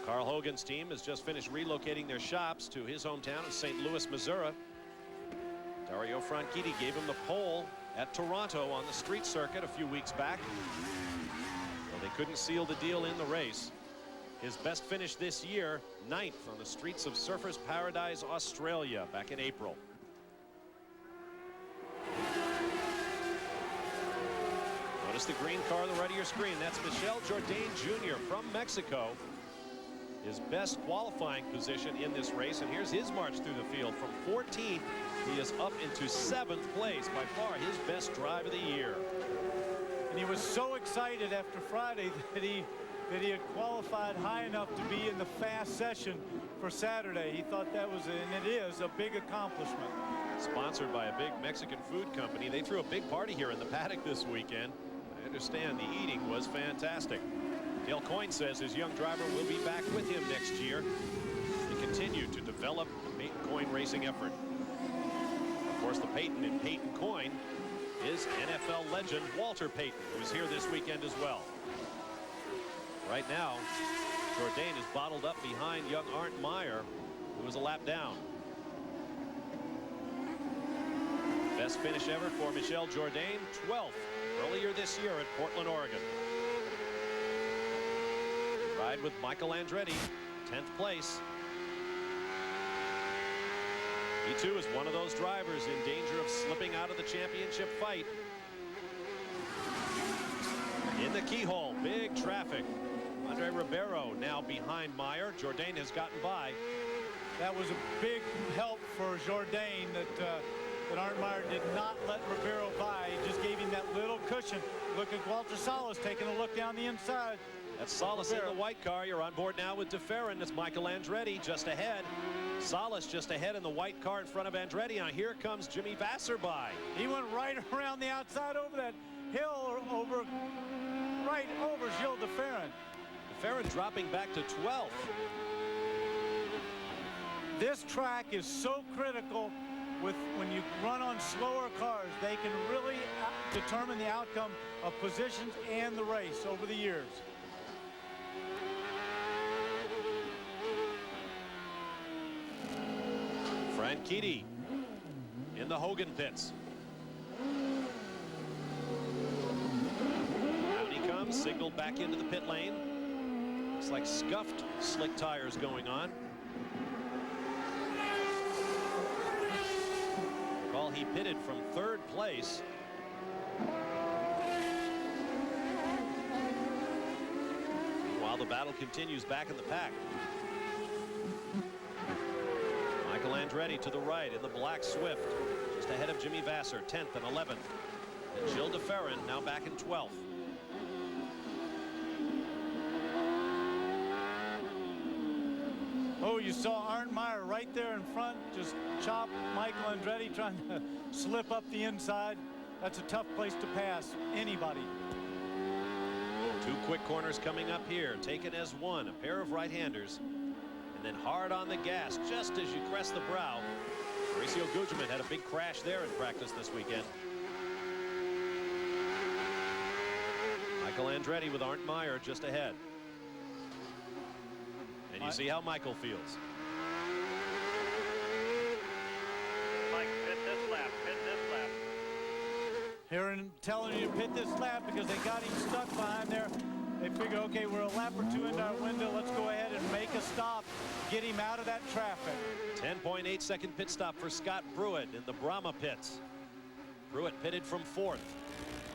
Carl Hogan's team has just finished relocating their shops to his hometown of St. Louis, Missouri. Dario Franchitti gave him the pole at Toronto on the street circuit a few weeks back. Well, they couldn't seal the deal in the race. His best finish this year, 9th on the streets of Surfers Paradise, Australia, back in April. Notice the green car on the right of your screen. That's Michel Jourdain Jr. from Mexico. His best qualifying position in this race, and here's his march through the field. From 14th, he is up into 7th place, by far his best drive of the year. And he was so excited after Friday that he had qualified high enough to be in the fast session for Saturday. He thought that was, and it is, a big accomplishment. Sponsored by a big Mexican food company. They threw a big party here in the paddock this weekend. I understand the eating was fantastic. Dale Coyne says his young driver will be back with him next year to continue to develop the Peyton Coyne racing effort. Of course, the Peyton in Peyton Coyne is NFL legend Walter Payton, who is here this weekend as well. Right now, Jourdain is bottled up behind young Arndt Meyer, who was a lap down. Best finish ever for Michel Jourdain, 12th earlier this year at Portland, Oregon. Ride with Michael Andretti, 10th place. He too is one of those drivers in danger of slipping out of the championship fight. In the keyhole, big traffic. Andre Ribeiro now behind Meyer. Jourdain has gotten by. That was a big help for Jourdain that Arndt Meyer did not let Ribeiro by. He just gave him that little cushion. Look at Walter Salas taking a look down the inside. That's Salas in the white car. You're on board now with DeFerrin. That's Michael Andretti just ahead. Salas just ahead in the white car in front of Andretti. Now here comes Jimmy Vasser by. He went right around the outside over that hill, right over Gilles DeFerrin. DeFerrin dropping back to 12th. This track is so critical when you run on slower cars. They can really determine the outcome of positions and the race over the years. Franchitti in the Hogan pits. Out he comes, signaled back into the pit lane. Looks like scuffed slick tires going on. Well, he pitted from 3rd place. While the battle continues back in the pack. Michael Andretti to the right in the black Swift, just ahead of Jimmy Vasser, 10th and 11th. And Gilles DeFerrin now back in 12th. Oh, you saw Arndt Meyer right there in front, just chop Michael Andretti trying to slip up the inside. That's a tough place to pass anybody. 2 quick corners coming up here, taken as one, a pair of right-handers. And then hard on the gas just as you crest the brow. Mauricio Gugelmin had a big crash there in practice this weekend. Michael Andretti with Arndt Meyer just ahead. And you see how Michael feels. Mike, pit this lap, pit this lap. telling you to pit this lap because they got him stuck behind there. They figure, okay, we're a lap or two into our window. Let's go ahead and make a stop, get him out of that traffic. 10.8 second pit stop for Scott Pruitt in the Brahma pits. Pruitt pitted from 4th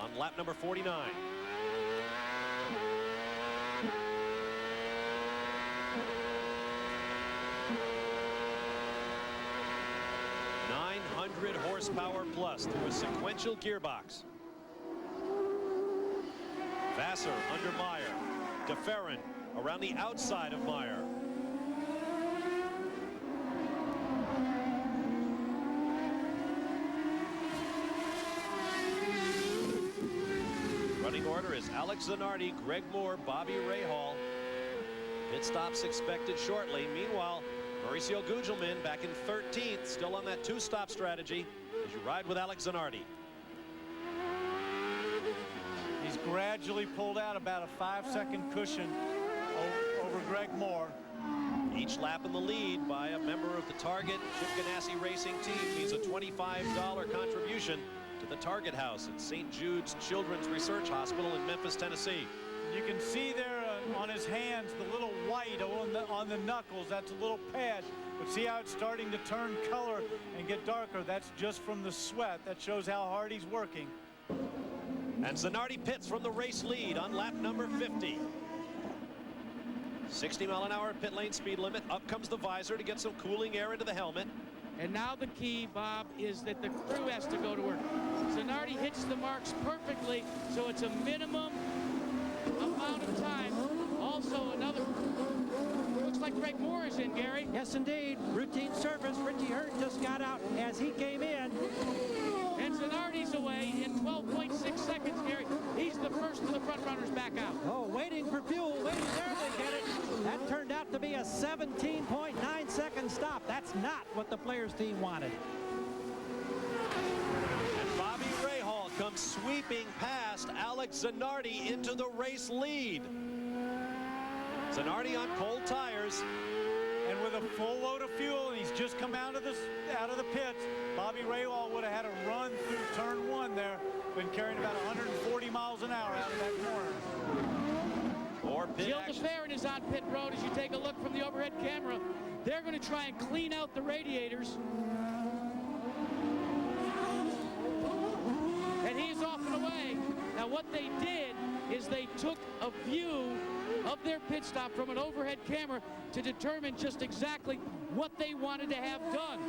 on lap number 49. Horsepower plus through a sequential gearbox. Vassar under Meyer. DeFerrin around the outside of Meyer. Running order is Alex Zanardi, Greg Moore, Bobby Rahal. Pit stops expected shortly. Meanwhile, Mauricio Gugelmin back in 13th, still on that 2-stop strategy as you ride with Alex Zanardi. He's gradually pulled out about a 5-second cushion over Greg Moore. Each lap in the lead by a member of the Target Chip Ganassi Racing team means a $25 contribution to the Target House at St. Jude's Children's Research Hospital in Memphis, Tennessee. You can see there on his hands the little white on the knuckles. That's a little patch. But see how it's starting to turn color and get darker? That's just from the sweat. That shows how hard he's working. And Zanardi pits from the race lead on lap number 50. 60-mile-an-hour pit lane speed limit. Up comes the visor to get some cooling air into the helmet. And now the key, Bob, is that the crew has to go to work. Zanardi hits the marks perfectly, so it's a minimum amount of time. Also another, looks like Greg Moore is in, Gary. Yes, indeed. Routine service. Richie Hurt just got out as he came in. And Zanardi's away in 12.6 seconds, Gary. He's the first of the front runners back out. Oh, waiting for fuel, waiting there they get it. That turned out to be a 17.9 second stop. That's not what the Players team wanted. And Bobby Rahal comes sweeping past Alex Zanardi into the race lead. Zanardi on cold tires. And with a full load of fuel, and he's just come out of the pits, Bobby Rahal would have had a run through turn 1 there, been carrying about 140 miles an hour out of that corner. Or pit Jill action. DeFerrin is on pit road as you take a look from the overhead camera. They're going to try and clean out the radiators. And he's off and away. Now what they did is they took a view of their pit stop from an overhead camera to determine just exactly what they wanted to have done.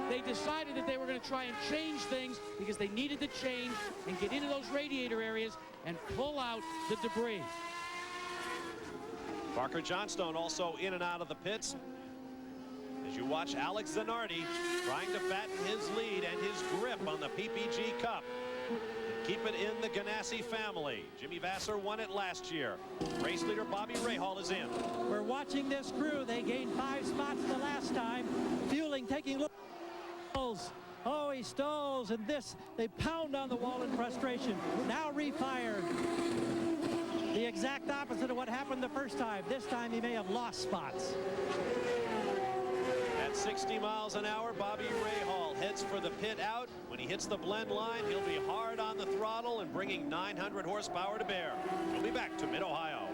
They decided that they were going to try and change things because they needed to change and get into those radiator areas and pull out the debris. Parker Johnstone also in and out of the pits as you watch Alex Zanardi trying to fatten his lead and his grip on the PPG Cup. Keep it in the Ganassi family. Jimmy Vassar won it last year. Race leader Bobby Rahal is in. We're watching this crew. They gained 5 spots the last time. Fueling, taking looks. Oh, he stalls, and this, they pound on the wall in frustration. Now refired. The exact opposite of what happened the first time. This time he may have lost spots. At 60 miles an hour, Bobby Rahal heads for the pit out. When he hits the blend line, he'll be hard on the throttle and bringing 900 horsepower to bear. We'll be back to Mid-Ohio.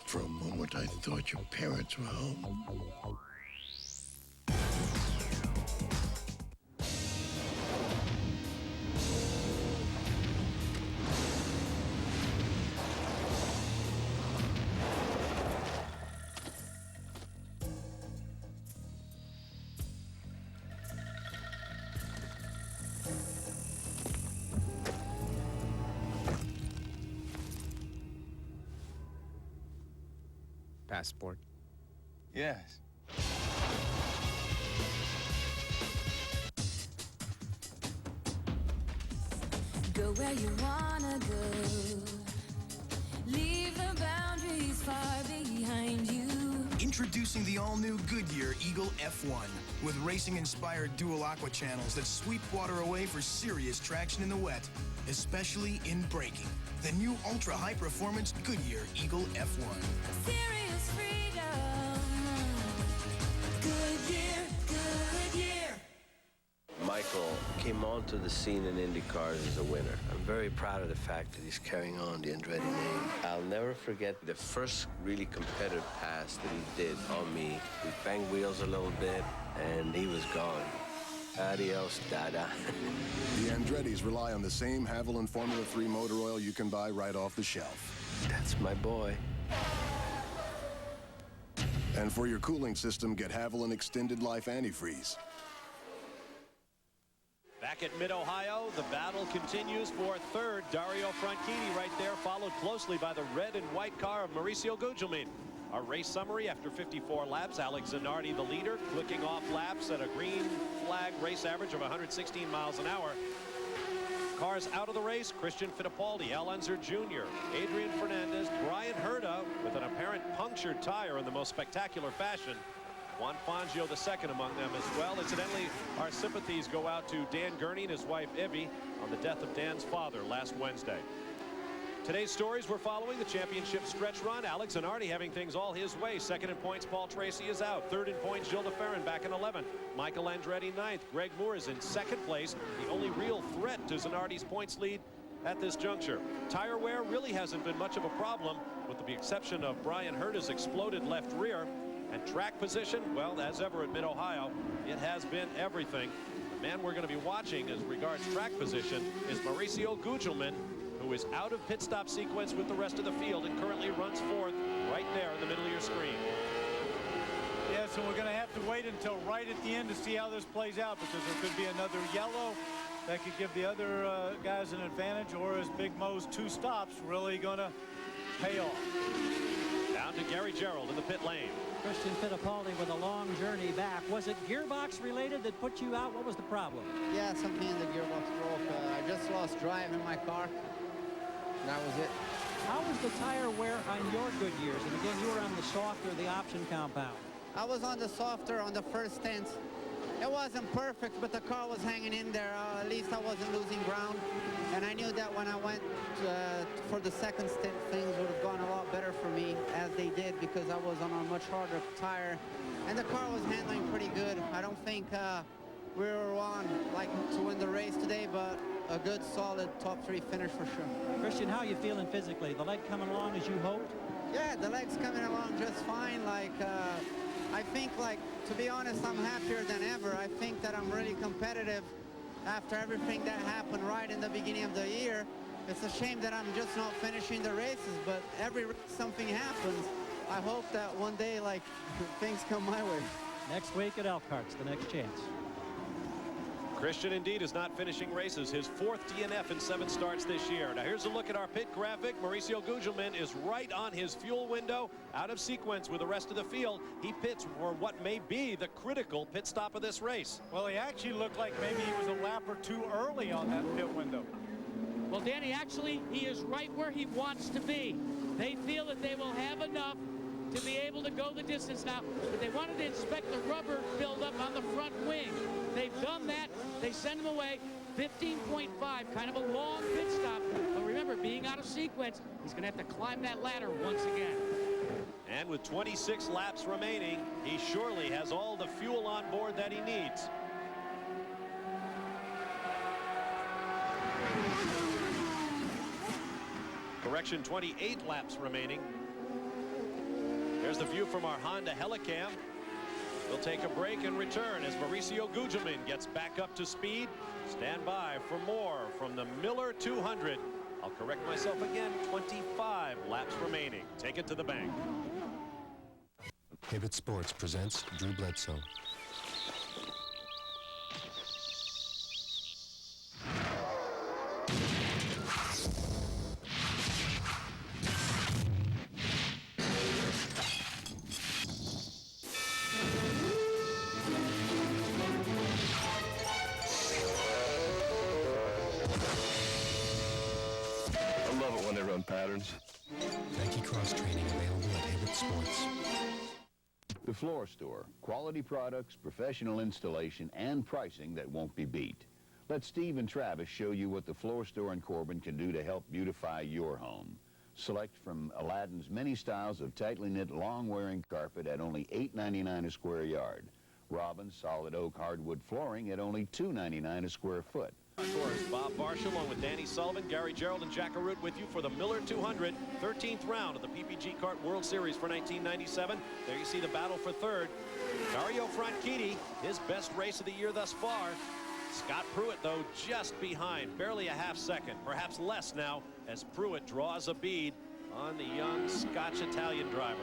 For a moment, I thought your parents were home. Passport. Yes. Go where you wanna go. Leave the boundaries far behind you. Introducing the all-new Goodyear Eagle F1 with racing-inspired dual aqua channels that sweep water away for serious traction in the wet, especially in braking. The new ultra-high-performance Goodyear Eagle F1. Serious freedom. Goodyear, Goodyear. Michael came onto the scene in Indy cars as a winner. I'm very proud of the fact that he's carrying on the Andretti name. I'll never forget the first really competitive pass that he did on me. We banged wheels a little bit, and he was gone. Adios, Dada. The Andrettis rely on the same Haviland Formula 3 motor oil you can buy right off the shelf. That's my boy. And for your cooling system, get Haviland Extended Life Antifreeze. Back at Mid-Ohio, the battle continues for third. Dario Franchitti right there, followed closely by the red and white car of Mauricio Gugelmin. Our race summary after 54 laps, Alex Zanardi the leader, clicking off laps at a green flag race average of 116 miles an hour. Cars out of the race, Christian Fittipaldi, Al Unser Jr., Adrian Fernandez, Brian Herta with an apparent punctured tire in the most spectacular fashion. Juan Fangio the second among them as well. Incidentally, our sympathies go out to Dan Gurney and his wife Evie on the death of Dan's father last Wednesday. Today's stories we're following the championship stretch run. Alex Zanardi having things all his way. Second in points, Paul Tracy is out. Third in points, Gilles de Ferran back in 11th. Michael Andretti ninth. Greg Moore is in second place. The only real threat to Zanardi's points lead at this juncture. Tire wear really hasn't been much of a problem, with the exception of Brian Herta's exploded left rear. And track position, well, as ever at Mid-Ohio, it has been everything. The man we're going to be watching as regards track position is Mauricio Gugelmin, who is out of pit stop sequence with the rest of the field and currently runs fourth right there in the middle of your screen. Yes, and we're going to have to wait until right at the end to see how this plays out, because there could be another yellow that could give the other guys an advantage, or is Big Mo's 2 stops really going to pay off? Down to Gary Gerald in the pit lane. Christian Fittipaldi with a long journey back. Was it gearbox related that put you out? What was the problem? Yeah, something in the gearbox broke. I just lost drive in my car. That was it. How was the tire wear on your Goodyears? And again, you were on the softer, the option compound. I was on the softer on the first stint. It wasn't perfect, but the car was hanging in there. At least I wasn't losing ground. And I knew that when I went for the second stint, things would have gone a lot better for me, as they did, because I was on a much harder tire. And the car was handling pretty good. I don't think we were on like to win the race today, but a good, solid top 3 finish for sure. Christian, how are you feeling physically? The leg coming along as you hoped? Yeah, the leg's coming along just fine. Like, I think, like, to be honest, I'm happier than ever. I think that I'm really competitive after everything that happened right in the beginning of the year. It's a shame that I'm just not finishing the races, but every race something happens. I hope that one day, like, things come my way. Next week at Elkhart's, the next chance. Christian indeed is not finishing races. His 4th DNF in 7 starts this year. Now here's a look at our pit graphic. Mauricio Gugelmin is right on his fuel window, out of sequence with the rest of the field. He pits for what may be the critical pit stop of this race. Well, he actually looked like maybe he was a lap or 2 early on that pit window. Well, Danny, actually, he is right where he wants to be. They feel that they will have enough to be able to go the distance now, but they wanted to inspect the rubber buildup on the front wing. They've done that. They send him away. 15.5, kind of a long pit stop. But remember, being out of sequence, he's going to have to climb that ladder once again. And with 26 laps remaining, he surely has all the fuel on board that he needs. Correction, 28 laps remaining. There's the view from our Honda Helicam. We'll take a break and return as Mauricio Gugelmin gets back up to speed. Stand by for more from the Miller 200. I'll correct myself again, 25 laps remaining. Take it to the bank. Hibbett Sports presents Drew Bledsoe. when they run patterns. Nike Cross Training available at Hibbett Sports. The Floor Store. Quality products, professional installation, and pricing that won't be beat. Let Steve and Travis show you what the Floor Store in Corbin can do to help beautify your home. Select from Aladdin's many styles of tightly knit, long-wearing carpet at only $8.99 a square yard. Robin's solid oak hardwood flooring at only $2.99 a square foot. Of course, Bob Barcia along with Danny Sullivan, Gary Gerald, and Jack Arute with you for the Miller 200, 13th round of the PPG Kart World Series for 1997. There you see the battle for third. Dario Franchitti, his best race of the year thus far. Scott Pruitt, though, just behind, barely a half second, perhaps less now, as Pruitt draws a bead on the young Scotch-Italian driver.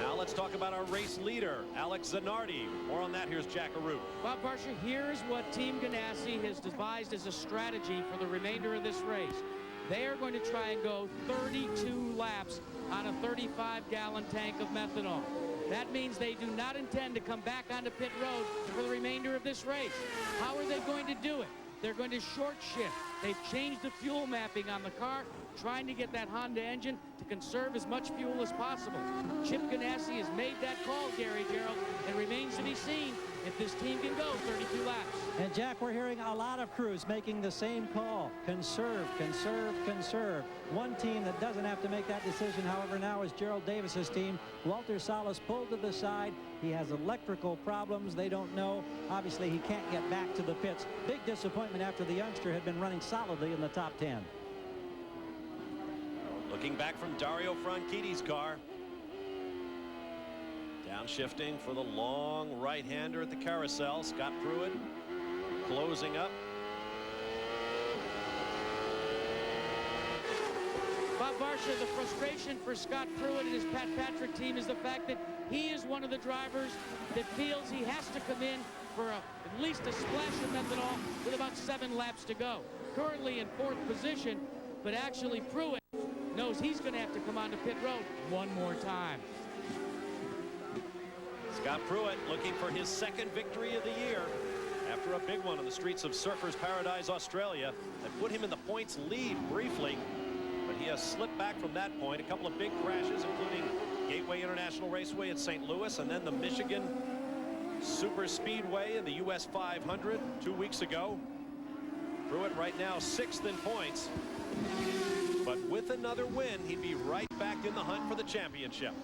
Now let's talk about our race leader, Alex Zanardi. More on that, here's Jack Arute. Bob Barcia, here's what Team Ganassi has devised as a strategy for the remainder of this race. They are going to try and go 32 laps on a 35-gallon tank of methanol. That means they do not intend to come back onto pit road for the remainder of this race. How are they going to do it? They're going to short shift. They've changed the fuel mapping on the car, trying to get that Honda engine to conserve as much fuel as possible. Chip Ganassi has made that call, Gary Gerald. It remains to be seen if this team can go 32 laps. And Jack, we're hearing a lot of crews making the same call. Conserve, conserve, conserve. One team that doesn't have to make that decision, however, now is Gerald Davis's team. Walter Salas pulled to the side. He has electrical problems. They don't know. Obviously, he can't get back to the pits. Big disappointment after the youngster had been running solidly in the top 10. Looking back from Dario Franchitti's car. Downshifting for the long right-hander at the carousel. Scott Pruitt closing up. Bob Barcia, the frustration for Scott Pruitt and his Pat Patrick team is the fact that he is one of the drivers that feels he has to come in for at least a splash of methanol with about 7 laps to go. Currently in 4th position, but actually Pruitt knows he's going to have to come onto pit road one more time. Scott Pruitt looking for his 2nd victory of the year after a big one on the streets of Surfers Paradise, Australia, that put him in the points lead briefly, but he has slipped back from that point. A couple of big crashes, including Gateway International Raceway at St. Louis, and then the Michigan Super Speedway in the US 500 2 weeks ago. Pruitt right now 6th in points, but with another win, he'd be right back in the hunt for the championship.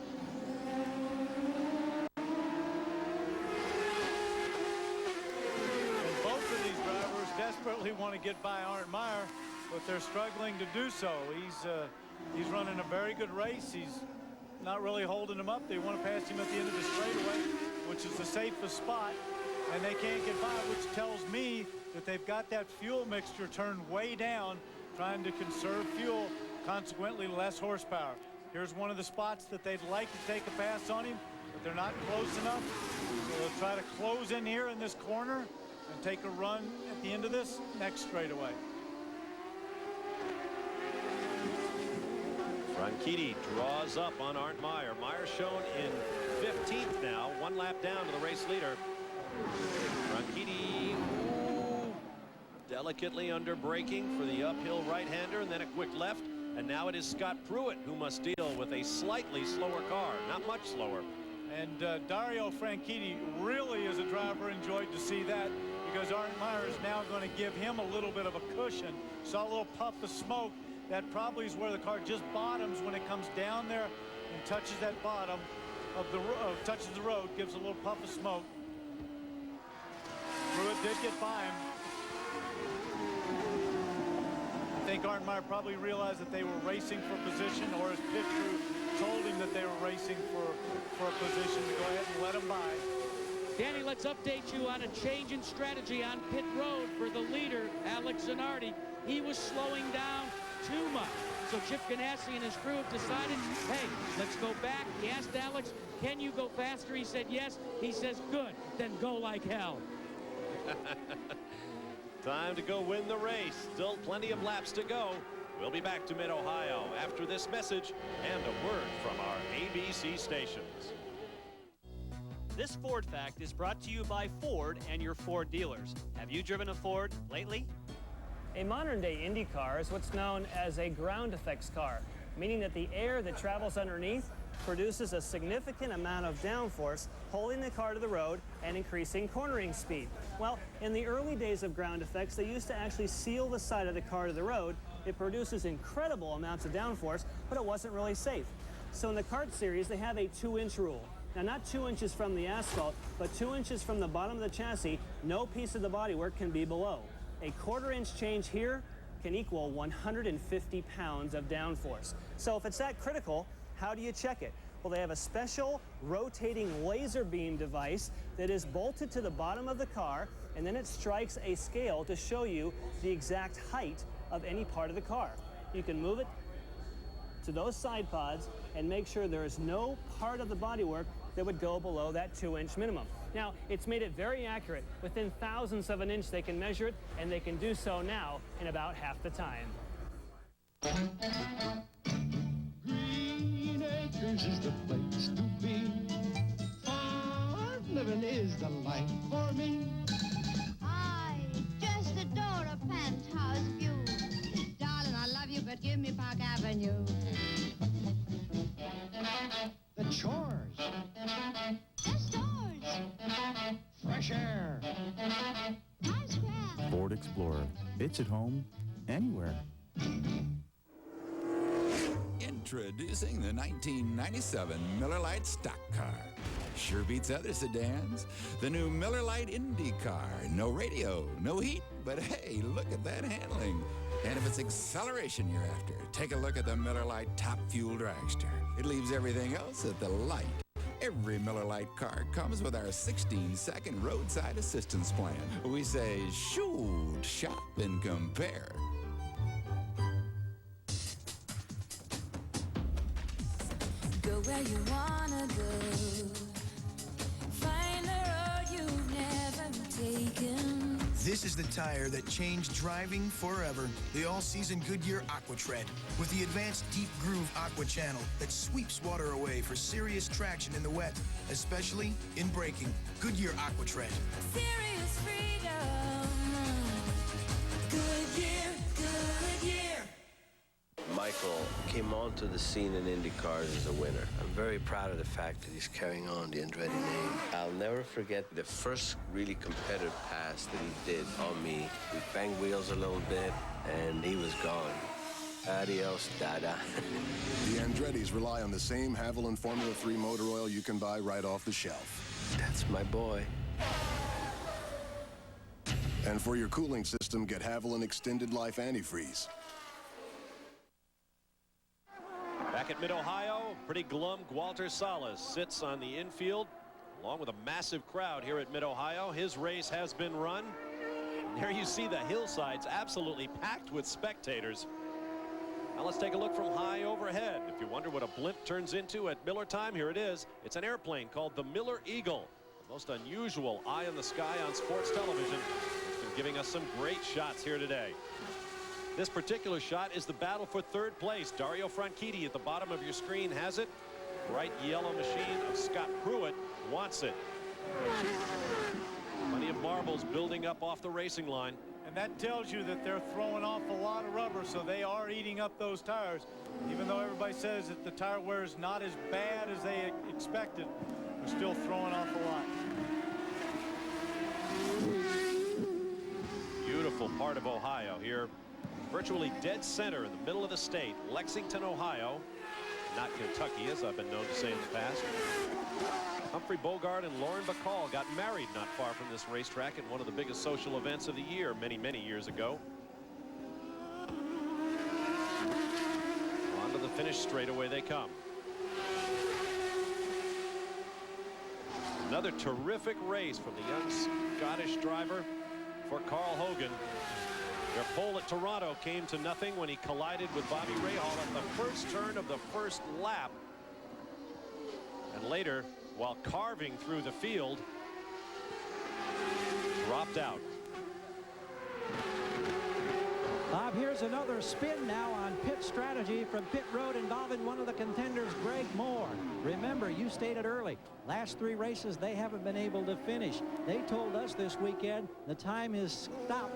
Desperately want to get by Arndt Meyer, but they're struggling to do so. He's running a very good race. He's not really holding him up. They want to pass him at the end of the straightaway, which is the safest spot, and they can't get by, which tells me that they've got that fuel mixture turned way down, trying to conserve fuel, consequently less horsepower. Here's one of the spots that they'd like to take a pass on him, but they're not close enough. So they'll try to close in here in this corner and take a run at the end of this next straightaway. Franchitti draws up on Arndt Meyer. Meyer shown in 15th now, 1 lap down to the race leader. Franchitti delicately under braking for the uphill right-hander, and then a quick left. And now it is Scott Pruitt who must deal with a slightly slower car, not much slower. And Dario Franchitti really, as a driver, enjoyed to see that, because Arndt Meyer is now going to give him a little bit of a cushion. Saw a little puff of smoke. That probably is where the car just bottoms when it comes down there and touches that bottom of the touches the road, gives a little puff of smoke. Pruitt did get by him. I think Arndt Meyer probably realized that they were racing for position, or his pit crew told him that they were racing for a position to go ahead and let him by. Danny, let's update you on a change in strategy on pit road for the leader, Alex Zanardi. He was slowing down too much. So Chip Ganassi and his crew have decided, hey, let's go back. He asked Alex, can you go faster? He said yes. He says, good, then go like hell. Time to go win the race. Still plenty of laps to go. We'll be back to Mid-Ohio after this message and a word from our ABC stations. This Ford Fact is brought to you by Ford and your Ford dealers. Have you driven a Ford lately? A modern-day Indy car is what's known as a ground effects car, meaning that the air that travels underneath produces a significant amount of downforce, holding the car to the road and increasing cornering speed. Well, in the early days of ground effects, they used to actually seal the side of the car to the road. It produces incredible amounts of downforce, but it wasn't really safe. So in the kart series, they have a 2-inch rule. Now, not 2 inches from the asphalt, but 2 inches from the bottom of the chassis, no piece of the bodywork can be below. A 1/4-inch change here can equal 150 pounds of downforce. So if it's that critical, how do you check it? Well, they have a special rotating laser beam device that is bolted to the bottom of the car, and then it strikes a scale to show you the exact height of any part of the car. You can move it to those side pods and make sure there is no part of the bodywork that would go below that 2-inch minimum. Now, it's made it very accurate. Within thousandths of an inch, they can measure it, and they can do so now in about half the time. Green Acres is the place to be. Farm living is the life for me. I just adore a penthouse view. Darling, I love you, but give me Park Avenue. The chores. The stores. Fresh air. Times Square. Ford Explorer. It's at home anywhere. Introducing the 1997 Miller Lite stock car. Sure beats other sedans. The new Miller Lite Indy car. No radio, no heat, but hey, look at that handling. And if it's acceleration you're after, take a look at the Miller Lite Top Fuel Dragster. It leaves everything else at the light. Every Miller Lite car comes with our 16-second roadside assistance plan. We say, shoot, shop, and compare. Go where you wanna go. Find the road you've never taken. This is the tire that changed driving forever. The all-season Goodyear AquaTread with the advanced deep groove aqua channel that sweeps water away for serious traction in the wet, especially in braking. Goodyear AquaTread. Serious freedom. Goodyear, Goodyear. Michael came onto the scene in Indy cars as a winner. I'm very proud of the fact that he's carrying on the Andretti name. I'll never forget the first really competitive pass that he did on me. We banged wheels a little bit, and he was gone. Adios, Dada. The Andrettis rely on the same Haviland Formula 3 motor oil you can buy right off the shelf. That's my boy. And for your cooling system, get Haviland Extended Life Antifreeze. Back at Mid-Ohio, pretty glum Walter Salas sits on the infield along with a massive crowd here at Mid-Ohio. His race has been run. There you see the hillsides absolutely packed with spectators. Now let's take a look from high overhead. If you wonder what a blimp turns into at Miller time, here it is. It's an airplane called the Miller Eagle. The most unusual eye in the sky on sports television. It's been giving us some great shots here today. This particular shot is the battle for third place. Dario Franchitti at the bottom of your screen has it. Bright yellow machine of Scott Pruitt wants it. Plenty of marbles building up off the racing line. And that tells you that they're throwing off a lot of rubber, so they are eating up those tires. Even though everybody says that the tire wear is not as bad as they expected, they're still throwing off a lot. Beautiful part of Ohio here. Virtually dead center in the middle of the state, Lexington, Ohio. Not Kentucky, as I've been known to say in the past. Humphrey Bogart and Lauren Bacall got married not far from this racetrack at one of the biggest social events of the year many, many years ago. On to the finish straightaway they come. Another terrific race from the young Scottish driver for Carl Hogan. Their pole at Toronto came to nothing when he collided with Bobby Rahal at the first turn of the first lap. And later, while carving through the field, dropped out. Bob, here's another spin now on pit strategy from pit road involving one of the contenders, Greg Moore. Remember, you stated early, last 3 races they haven't been able to finish. They told us this weekend the time is stopped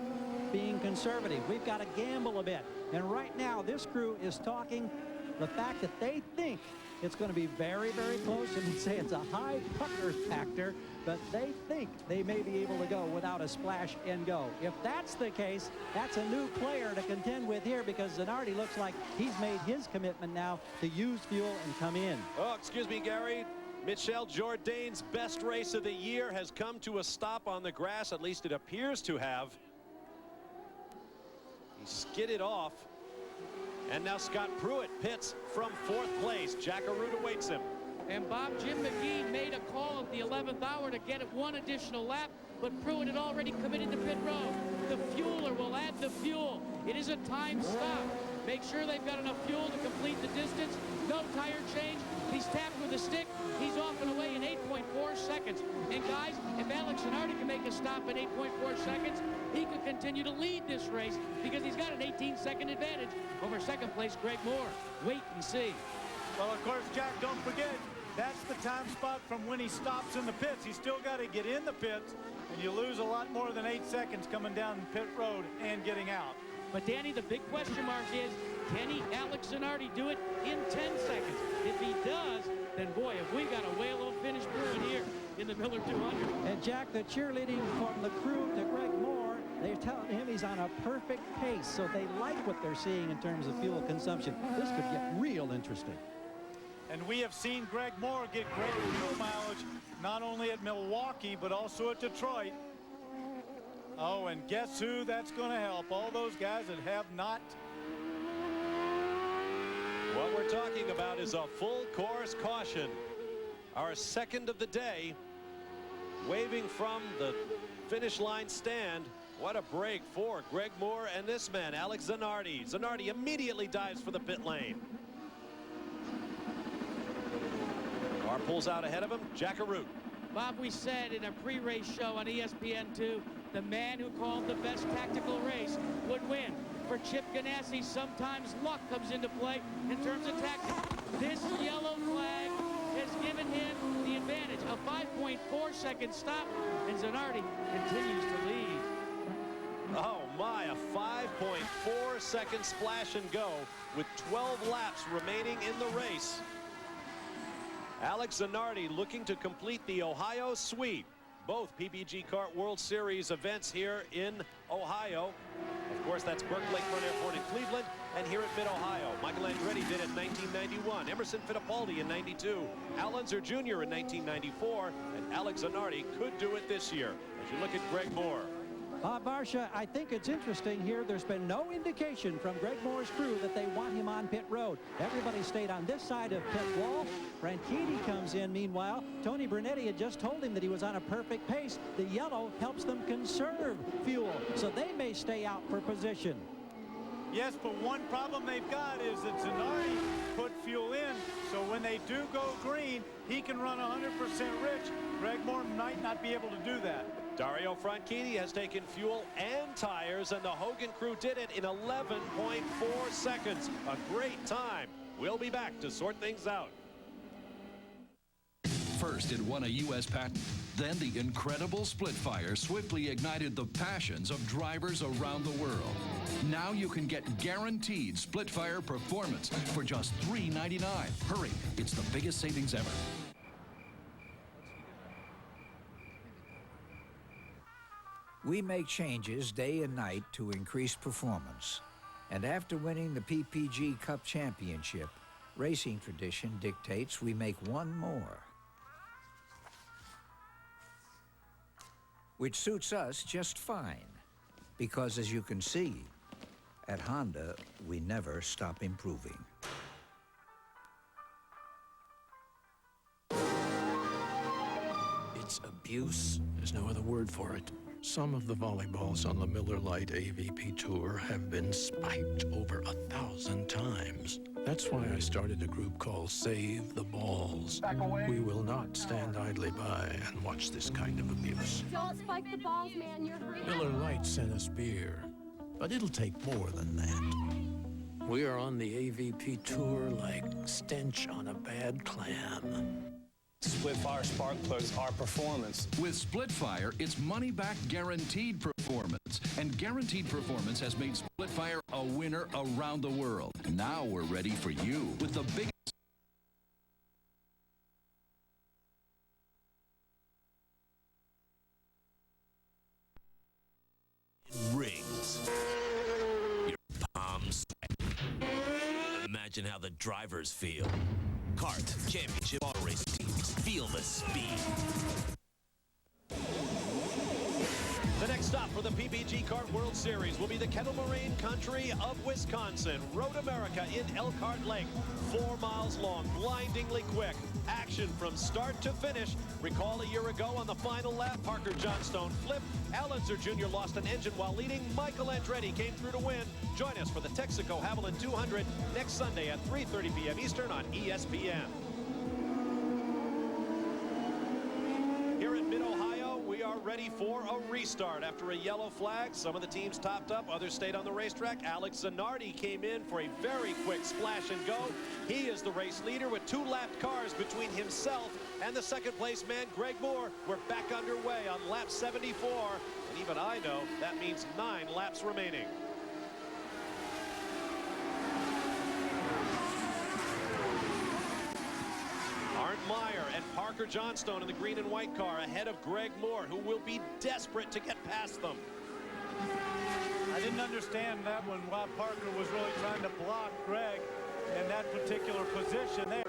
being conservative. We've got to gamble a bit. And right now, this crew is talking the fact that they think it's going to be very, very close, and they say it's a high pucker factor, but they think they may be able to go without a splash and go. If that's the case, that's a new player to contend with here, because Zanardi looks like he's made his commitment now to use fuel and come in. Oh, excuse me, Gary. Michel Jourdain's best race of the year has come to a stop on the grass. At least it appears to have. He skidded off. And now Scott Pruitt pits from 4th place. Jack Arute awaits him. And Bob, Jim McGee made a call at the 11th hour to get it 1 additional lap, but Pruitt had already committed to pit road. The fueler will add the fuel. It is a time stop. Make sure they've got enough fuel to complete the distance. No tire change. He's tapped with a stick. He's off and away in 8.4 seconds. And guys, if Alex Zanardi can make a stop in 8.4 seconds, he could continue to lead this race because he's got an 18-second advantage over 2nd place Greg Moore. Wait and see. Well, of course, Jack, don't forget, that's the time spot from when he stops in the pits. He's still got to get in the pits, and you lose a lot more than 8 seconds coming down pit road and getting out. But Danny, the big question mark is, can Alex Zanardi do it in 10 seconds? If he does, then boy, have we got a whale of a finish brewing here in the Miller 200. And Jack, the cheerleading from the crew to Greg Moore, they're telling him he's on a perfect pace, so they like what they're seeing in terms of fuel consumption. This could get real interesting. And we have seen Greg Moore get great fuel mileage, not only at Milwaukee, but also at Detroit. Oh, and guess who that's going to help? All those guys that have not. What we're talking about is a full course caution. Our 2nd of the day, waving from the finish line stand. What a break for Greg Moore and this man, Alex Zanardi. Zanardi immediately dives for the pit lane. Car pulls out ahead of him, Jack Arute. Bob, we said in a pre-race show on ESPN2, the man who called the best tactical race would win. For Chip Ganassi, sometimes luck comes into play in terms of tactics. This yellow flag has given him the advantage. A 5.4 second stop, and Zanardi continues to lead. Oh my, a 5.4 second splash and go with 12 laps remaining in the race. Alex Zanardi looking to complete the Ohio sweep. Both PPG Kart World Series events here in Ohio. Of course, that's Burke Lakefront Airport in Cleveland and here at Mid-Ohio. Michael Andretti did it in 1991. Emerson Fittipaldi in 92. Al Unser Jr. in 1994. And Alex Zanardi could do it this year. As you look at Greg Moore. Bob Barsha, I think it's interesting here. There's been no indication from Greg Moore's crew that they want him on pit road. Everybody stayed on this side of pit wall. Franchitti comes in meanwhile. Tony Brunetti had just told him that he was on a perfect pace. The yellow helps them conserve fuel, so they may stay out for position. Yes, but one problem they've got is that Zanardi put fuel in, so when they do go green, he can run 100% rich. Greg Moore might not be able to do that. Dario Franchitti has taken fuel and tires, and the Hogan crew did it in 11.4 seconds. A great time. We'll be back to sort things out. First, it won a U.S. patent. Then the incredible Splitfire swiftly ignited the passions of drivers around the world. Now you can get guaranteed Splitfire performance for just $3.99. Hurry, it's the biggest savings ever. We make changes day and night to increase performance. And after winning the PPG Cup Championship, racing tradition dictates we make one more. Which suits us just fine. Because as you can see, at Honda, we never stop improving. It's abuse. There's no other word for it. Some of the volleyballs on the Miller Lite AVP Tour have been spiked over 1,000 times. That's why I started a group called Save the Balls. We will not stand idly by and watch this kind of abuse. Don't spike the balls, man. You're hurting. Miller Lite sent us beer. but it'll take more than that. We are on the AVP tour like stench on a bad clam. Splitfire spark plugs are performance. With Splitfire, it's money-back guaranteed performance. And guaranteed performance has made Splitfire a winner around the world. Now we're ready for you with the biggest rings. Your palms sweat. Imagine how the drivers feel. Kart Championship Auto Racing teams feel the speed. The next stop for the PPG Kart World Series will be the Kettle Moraine country of Wisconsin. Road America in Elkhart Lake. 4 miles long, blindingly quick. Action from start to finish. Recall a year ago on the final lap, Parker Johnstone flipped. Allenser Jr. lost an engine while leading. Michael Andretti came through to win. Join us for the Texaco Havoline 200 next Sunday at 3:30 p.m. Eastern on ESPN. Here at Mid-Ohio, we are ready for a restart after a yellow flag. Some of the teams topped up, others stayed on the racetrack. Alex Zanardi came in for a very quick splash and go. He is the race leader with 2 lapped cars between himself and the second place man, Greg Moore. We're back underway on lap 74, and even I know that means 9 laps remaining. Arndt Meyer and Parker Johnstone in the green and white car ahead of Greg Moore, who will be desperate to get past them. I didn't understand that one while Parker was really trying to block Greg in that particular position there.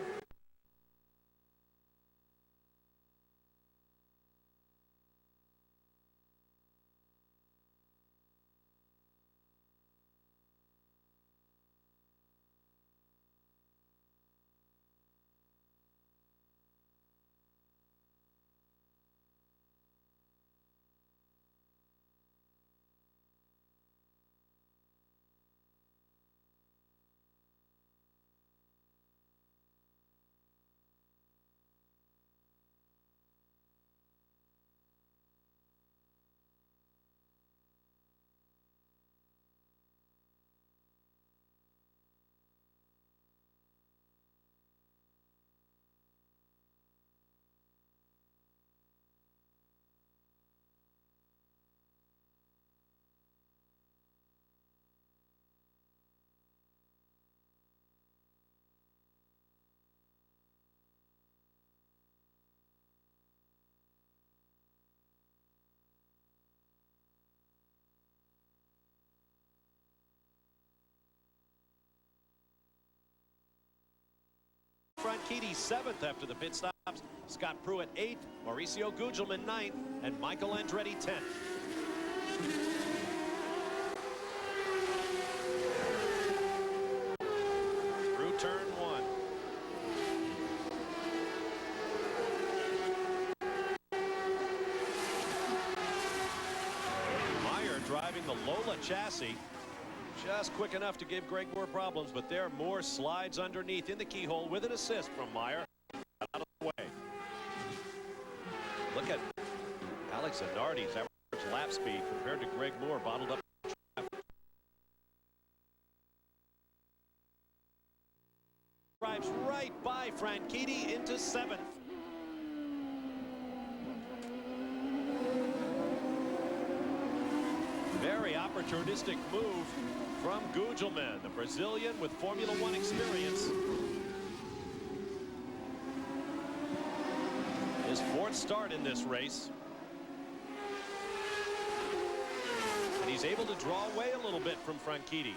Franchitti 7th after the pit stops. Scott Pruitt 8th, Mauricio Gugelmin 9th, and Michael Andretti 10th. Through turn 1. Meyer driving the Lola chassis. Just quick enough to give Greg Moore problems, but there Moore slides underneath in the keyhole with an assist from Meyer. Out of the way. Look at Alex Zanardi's average lap speed compared to Greg Moore bottled up. Drives right by Franchitti into 7th. Very opportunistic move from Gugelmin, the Brazilian with Formula One experience. His 4th start in this race. And he's able to draw away a little bit from Franchitti.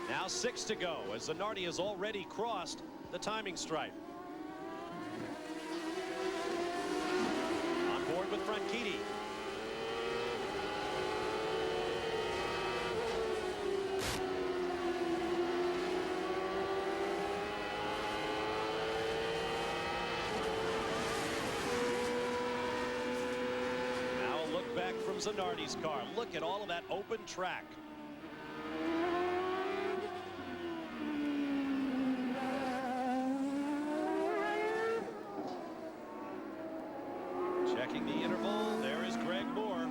Now 6 to go as Zanardi has already crossed the timing stripe. On board with Franchitti. Back from Zanardi's car. Look at all of that open track. Checking the interval. There is Greg Moore.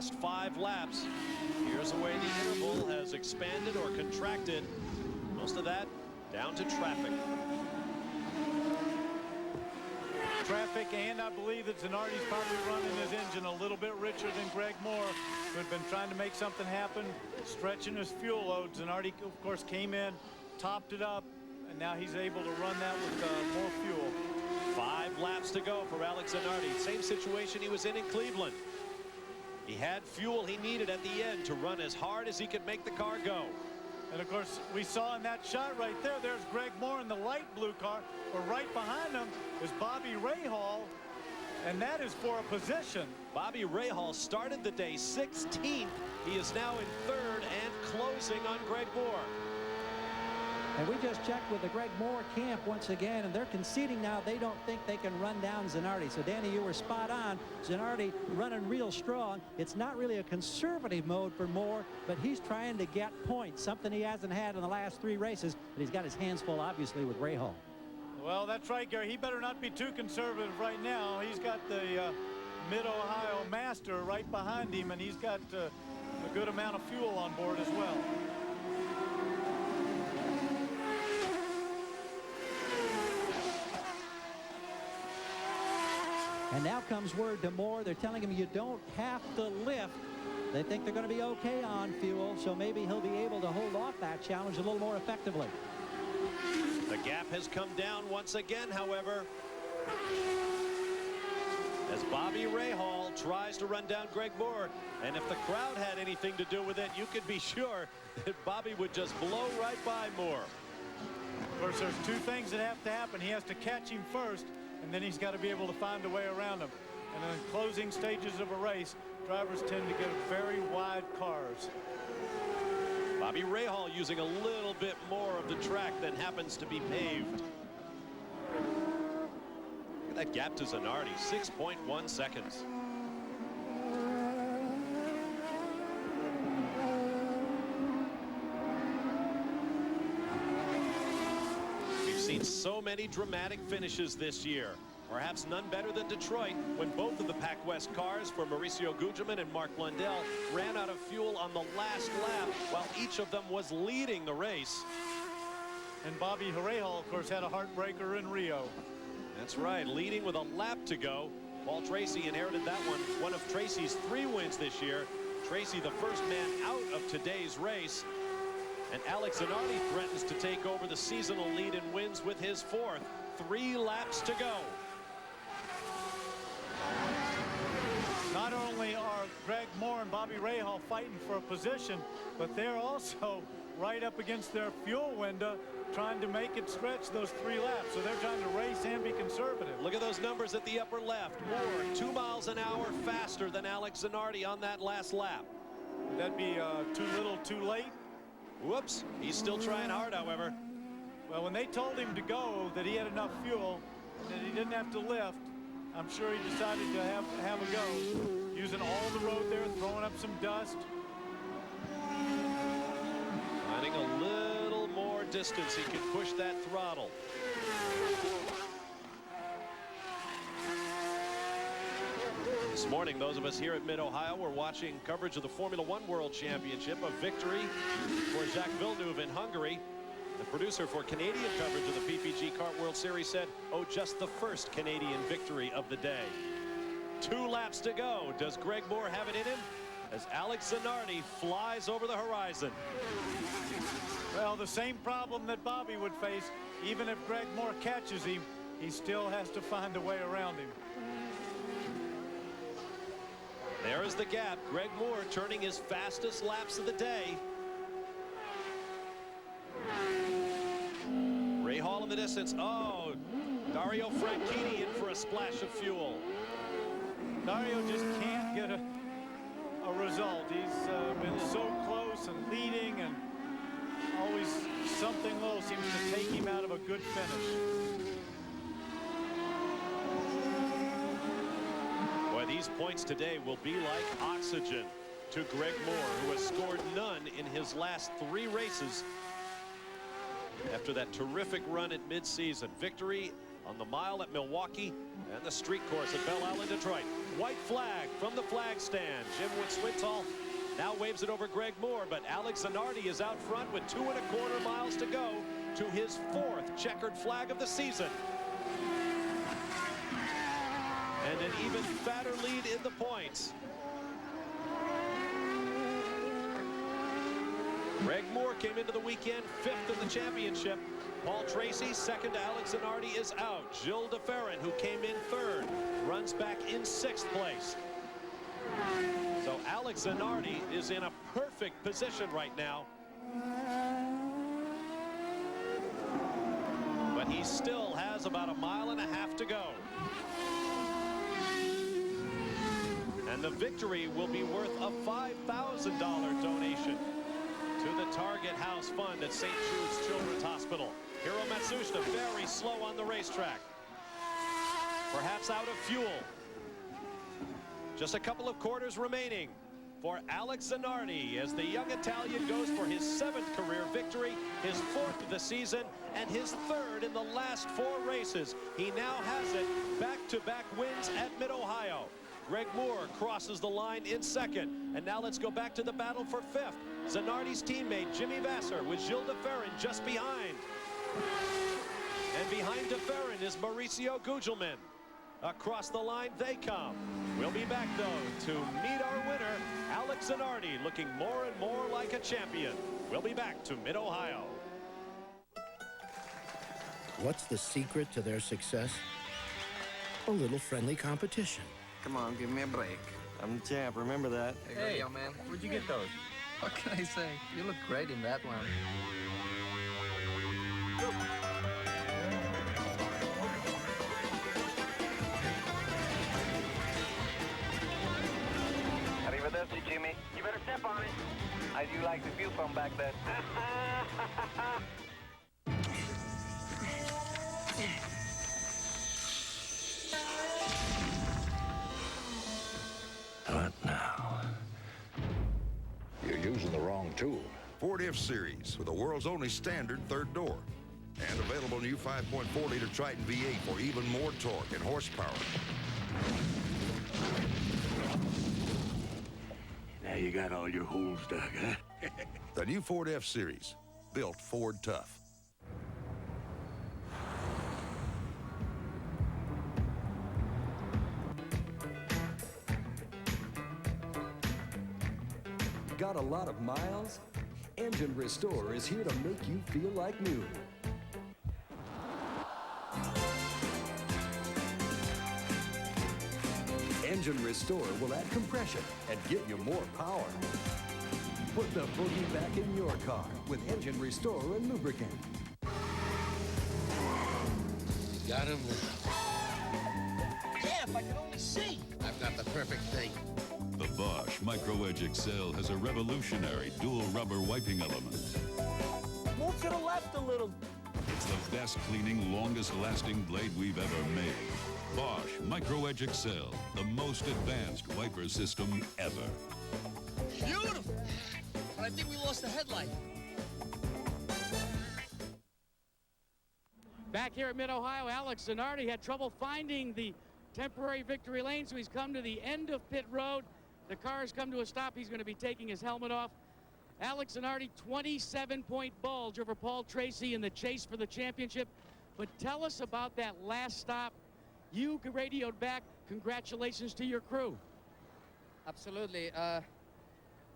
last 5 laps. Here's the way the interval has expanded or contracted. Most of that down to traffic. Traffic, and I believe that Zanardi's probably running his engine a little bit richer than Greg Moore, who had been trying to make something happen, stretching his fuel load. Zanardi, of course, came in, topped it up, and now he's able to run that with more fuel. 5 laps to go for Alex Zanardi. Same situation he was in Cleveland. He had fuel he needed at the end to run as hard as he could make the car go. And of course, we saw in that shot right there, there's Greg Moore in the light blue car, but right behind him is Bobby Rahal, and that is for a position. Bobby Rahal started the day 16th. He is now in 3rd and closing on Greg Moore. And we just checked with the Greg Moore camp once again, and they're conceding now they don't think they can run down Zanardi. So, Danny, you were spot on. Zanardi running real strong. It's not really a conservative mode for Moore, but he's trying to get points, something he hasn't had in the last 3 races. But he's got his hands full, obviously, with Rahal. Well, that's right, Gary. He better not be too conservative right now. He's got the Mid-Ohio Master right behind him, and he's got a good amount of fuel on board as well. And now comes word to Moore. They're telling him you don't have to lift. They think they're going to be okay on fuel, so maybe he'll be able to hold off that challenge a little more effectively. The gap has come down once again, however, as Bobby Rahal tries to run down Greg Moore. And if the crowd had anything to do with it, you could be sure that Bobby would just blow right by Moore. Of course, there's 2 things that have to happen. He has to catch him first, and then he's got to be able to find a way around him. And in closing stages of a race, drivers tend to get very wide cars. Bobby Rahal using a little bit more of the track than happens to be paved. Look at that gap to Zanardi, 6.1 seconds. We've seen so many dramatic finishes this year. Perhaps none better than Detroit, when both of the Pac West cars for Mauricio Gugelmin and Mark Blundell ran out of fuel on the last lap, while each of them was leading the race. And Bobby Rahal, of course, had a heartbreaker in Rio. That's right, leading with a lap to go. Paul Tracy inherited that one of Tracy's 3 wins this year. Tracy, the first man out of today's race. And Alex Zanardi threatens to take over the seasonal lead in wins with his 4th. 3 laps to go. Not only are Greg Moore and Bobby Rahal fighting for a position, but they're also right up against their fuel window, trying to make it stretch those 3 laps. So they're trying to race and be conservative. Look at those numbers at the upper left. Moore 2 miles an hour faster than Alex Zanardi on that last lap. Would that be too little, too late? Whoops. He's still trying hard, however. Well, when they told him to go, that he had enough fuel, that he didn't have to lift, I'm sure he decided to have a go. Using all the road there, throwing up some dust. Finding a little more distance, he can push that throttle. This morning, those of us here at Mid-Ohio were watching coverage of the Formula One World Championship, a victory for Jacques Villeneuve in Hungary. The producer for Canadian coverage of the PPG Kart World Series said, oh, just the first Canadian victory of the day. 2 laps to go. Does Greg Moore have it in him? As Alex Zanardi flies over the horizon. Well, the same problem that Bobby would face, even if Greg Moore catches him, he still has to find a way around him. There is the gap. Greg Moore turning his fastest laps of the day. Rahal in the distance. Oh, Dario Franchitti in for a splash of fuel. Dario just can't get a result. He's been so close and leading, and always something little seems to take him out of a good finish. Boy, these points today will be like oxygen to Greg Moore, who has scored none in his last 3 races after that terrific run at midseason. Victory on the mile at Milwaukee and the street course at Belle Isle in Detroit. White flag from the flag stand. Jim Wood-Swintal now waves it over Greg Moore, but Alex Zanardi is out front with 2 1/4 miles to go to his 4th checkered flag of the season. And an even fatter lead in the points. Greg Moore came into the weekend 5th in the championship. Paul Tracy, 2nd to Alex Zanardi, is out. Gilles de Ferran, who came in 3rd, runs back in 6th place. So Alex Zanardi is in a perfect position right now. But he still has about 1.5 miles to go. And the victory will be worth a $5,000 donation to the Target House Fund at St. Jude's Children's Hospital. Hiro Matsushita very slow on the racetrack. Perhaps out of fuel. Just a couple of quarters remaining for Alex Zanardi as the young Italian goes for his 7th career victory, his 4th of the season, and his 3rd in the last 4 races. He now has it back-to-back wins at Mid-Ohio. Greg Moore crosses the line in 2nd. And now let's go back to the battle for 5th. Zanardi's teammate Jimmy Vasser with Gilles de Ferran just behind. And behind de Ferran is Mauricio Gugelmin. Across the line they come. We'll be back, though, to meet our winner, Alex Zanardi, looking more and more like a champion. We'll be back to Mid-Ohio. What's the secret to their success? A little friendly competition. Come on, give me a break. I'm the champ, remember that. Hey, young man, where'd you get those? What can I say? You look great in that one. Arrivederci, Jimmy. You better step on it. I do like the view from back there. What now? You're using the wrong tool. Ford F-Series with the world's only standard 3rd door. And available new 5.4-liter Triton V8 for even more torque and horsepower. Now you got all your holes dug, huh? The new Ford F-Series. Built Ford tough. Got a lot of miles? Engine Restore is here to make you feel like new. Engine Restore will add compression and give you more power. Put the boogie back in your car with Engine Restore and lubricant. Got him. Yeah, if I could only see. I've got the perfect thing. The Bosch Micro Edge XL has a revolutionary dual rubber wiping element. Move to the left a little. It's the best cleaning, longest lasting blade we've ever made. Bosch Micro Edge XL, the most advanced wiper system ever. Beautiful. But I think we lost the headlight. Back here at Mid-Ohio, Alex Zanardi had trouble finding the temporary victory lane, so he's come to the end of pit road. The car has come to a stop. He's going to be taking his helmet off. Alex Zanardi, 27-point bulge over Paul Tracy in the chase for the championship. But tell us about that last stop. You radioed back. Congratulations to your crew. Absolutely.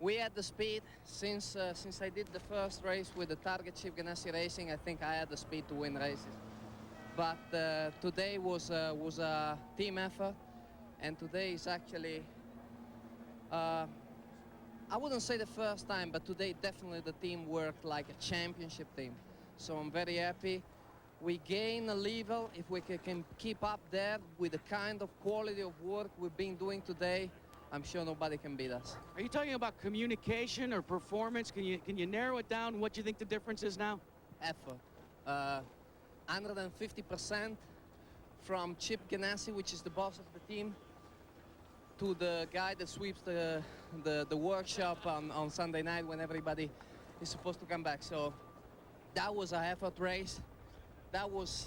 We had the speed since I did the first race with the Target Chip Ganassi Racing. I think I had the speed to win races. But today was a team effort, and today is actually, I wouldn't say the first time, but today definitely the team worked like a championship team. So I'm very happy. We gain a level. If we can keep up there with the kind of quality of work we've been doing today, I'm sure nobody can beat us. Are you talking about communication or performance? Can you narrow it down what you think the difference is now? Effort. 150% from Chip Ganassi, which is the boss of the team, to the guy that sweeps the workshop on Sunday night when everybody is supposed to come back. So that was an effort race. That was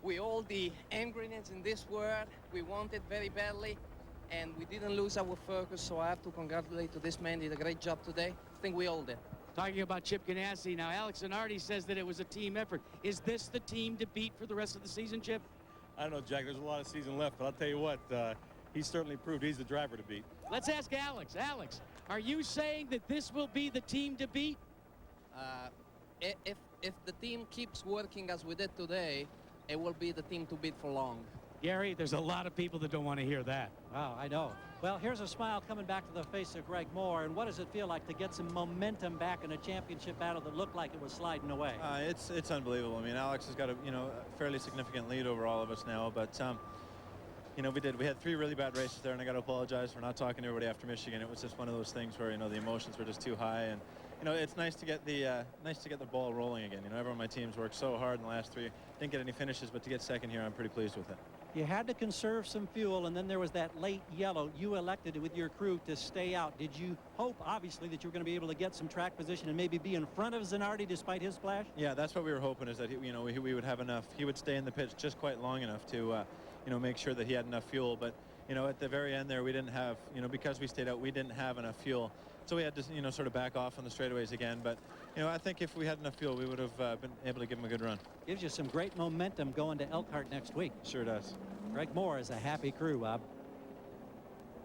We all the ingredients in this world. We want it very badly, and we didn't lose our focus, so I have to congratulate to this man. Did a great job today. I think we all did. Talking about Chip Ganassi, now Alex Zanardi says that it was a team effort. Is this the team to beat for the rest of the season, Chip? I don't know, Jack. There's a lot of season left, but I'll tell you what, he's certainly proved he's the driver to beat. Let's ask Alex. Alex, are you saying that this will be the team to beat? If the team keeps working as we did today, it will be the team to beat for long. Gary, there's a lot of people that don't want to hear that. Wow, I know. Well, here's a smile coming back to the face of Greg Moore. And what does it feel like to get some momentum back in a championship battle that looked like it was sliding away? It's unbelievable. I mean, Alex has got a fairly significant lead over all of us now, but we had 3 really bad races there, and I got to apologize for not talking to everybody after Michigan. It was just one of those things where the emotions were just too high, and it's nice to get the ball rolling again. Everyone on my team's worked so hard in the last 3. Didn't get any finishes, but to get second here, I'm pretty pleased with it. You had to conserve some fuel, and then there was that late yellow. You elected with your crew to stay out. Did you hope, obviously, that you were going to be able to get some track position and maybe be in front of Zanardi despite his splash? Yeah, that's what we were hoping, is that we would have enough. He would stay in the pits just quite long enough to make sure that he had enough fuel. But at the very end there, we didn't have, because we stayed out, we didn't have enough fuel. So we had to, sort of back off on the straightaways again. But, I think if we had enough fuel, we would have been able to give him a good run. Gives you some great momentum going to Elkhart next week. Sure does. Greg Moore is a happy crew, Bob.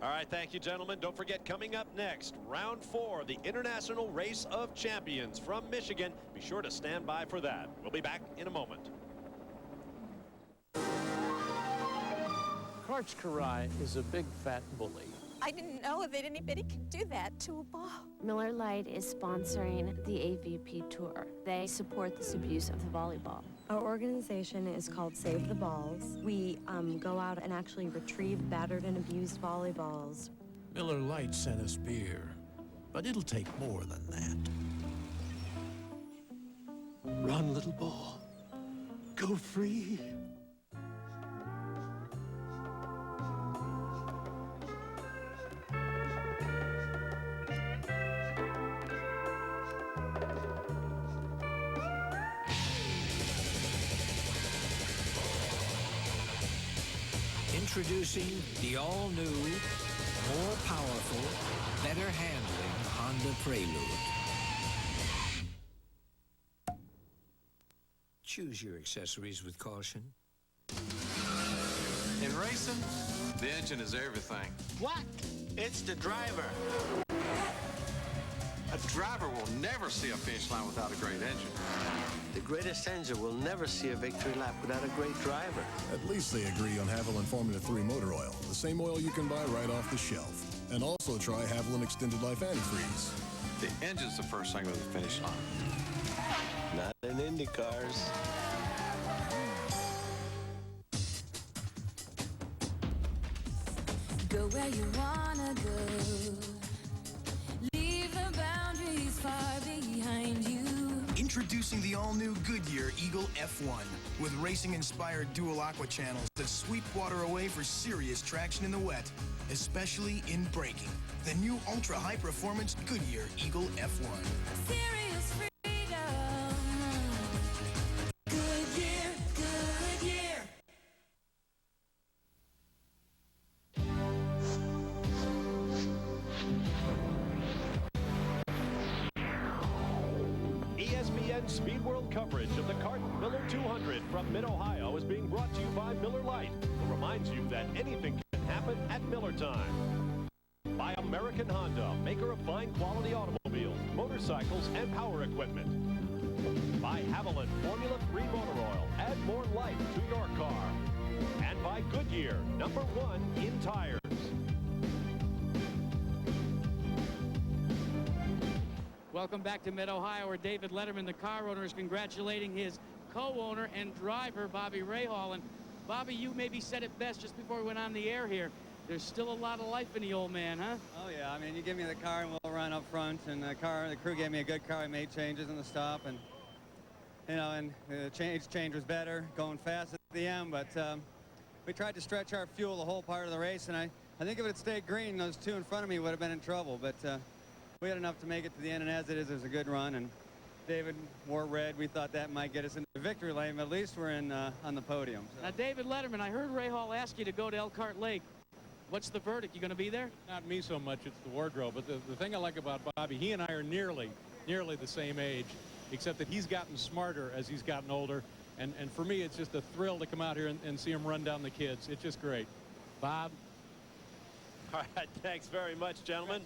All right, thank you, gentlemen. Don't forget, coming up next, round 4, the International Race of Champions from Michigan. Be sure to stand by for that. We'll be back in a moment. Karch Karai is a big fat bully. I didn't know that anybody could do that to a ball. Miller Lite is sponsoring the AVP Tour. They support this abuse of the volleyball. Our organization is called Save the Balls. We go out and actually retrieve battered and abused volleyballs. Miller Lite sent us beer, but it'll take more than that. Run, little ball. Go free. Introducing the all-new, more powerful, better handling Honda Prelude. Choose your accessories with caution. In racing, the engine is everything. What? It's the driver. A driver will never see a finish line without a great engine. The greatest engine will never see a victory lap without a great driver. At least they agree on Haviland Formula 3 motor oil, the same oil you can buy right off the shelf. And also try Haviland Extended Life Antifreeze. The engine's the first thing to the finish line. Not in Indy cars. Go where you wanna go. Leave the boundaries far behind you. Introducing the all-new Goodyear Eagle F1 with racing-inspired dual aqua channels that sweep water away for serious traction in the wet, especially in braking. The new ultra-high-performance Goodyear Eagle F1. Serious freedom. Goodyear, Goodyear. ESPN Speed World coverage of the Carton Miller 200 from Mid-Ohio is being brought to you by Miller Lite, who reminds you that anything can happen at Miller time. By American Honda, maker of fine quality automobiles, motorcycles, and power equipment. By Haviland Formula 3 motor oil. Add more life to your car. And by Goodyear, #1 in tires. Welcome back to Mid-Ohio, where David Letterman, the car owner, is congratulating his co-owner and driver, Bobby Rahal. And Bobby, you maybe said it best just before we went on the air here. There's still a lot of life in the old man, huh? Oh, yeah. I mean, you give me the car and we'll run up front. And the crew gave me a good car. I made changes in the stop. And, and the change was better, going fast at the end. But we tried to stretch our fuel the whole part of the race. And I think if it had stayed green, those two in front of me would have been in trouble. But we had enough to make it to the end. And as it is, it was a good run. And David wore red. We thought that might get us into victory lane, but at least we're in on the podium. So. Now, David Letterman, I heard Ray Hall ask you to go to Elkhart Lake. What's the verdict? You going to be there? Not me so much, it's the wardrobe. But the thing I like about Bobby, he and I are nearly the same age, except that he's gotten smarter as he's gotten older. And for me, it's just a thrill to come out here and see him run down the kids. It's just great. Bob? All right, thanks very much, gentlemen.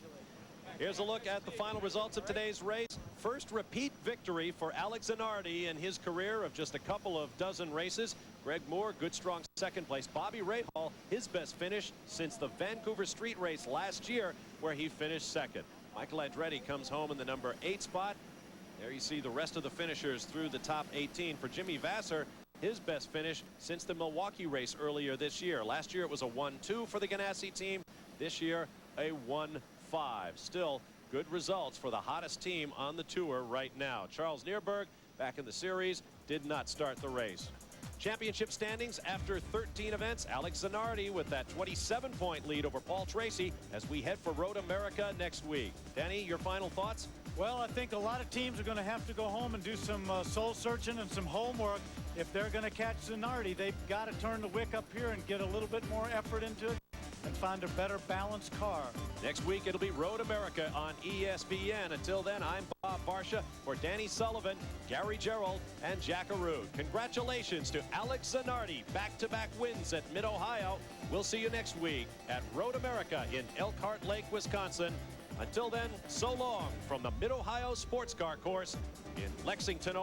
Here's a look at the final results of today's race. First repeat victory for Alex Zanardi in his career of just a couple of dozen races. Greg Moore, good strong second place. Bobby Rahal, his best finish since the Vancouver Street Race last year, where he finished second. Michael Andretti comes home in the number 8 spot. There you see the rest of the finishers through the top 18. For Jimmy Vasser, his best finish since the Milwaukee race earlier this year. Last year it was a 1-2 for the Ganassi team. This year a 1-5. Still good results for the hottest team on the tour right now. Charles Neerberg, back in the series, did not start the race. Championship standings after 13 events. Alex Zanardi with that 27-point lead over Paul Tracy as we head for Road America next week. Danny, your final thoughts? Well, I think a lot of teams are going to have to go home and do some soul searching and some homework. If they're going to catch Zanardi, they've got to turn the wick up here and get a little bit more effort into it and find a better balanced car. Next week, it'll be Road America on ESPN. Until then, I'm Bob Barsha for Danny Sullivan, Gary Gerald, and Jack Arud. Congratulations to Alex Zanardi. Back-to-back wins at Mid-Ohio. We'll see you next week at Road America in Elkhart Lake, Wisconsin. Until then, so long from the Mid-Ohio Sports Car Course in Lexington, Ohio.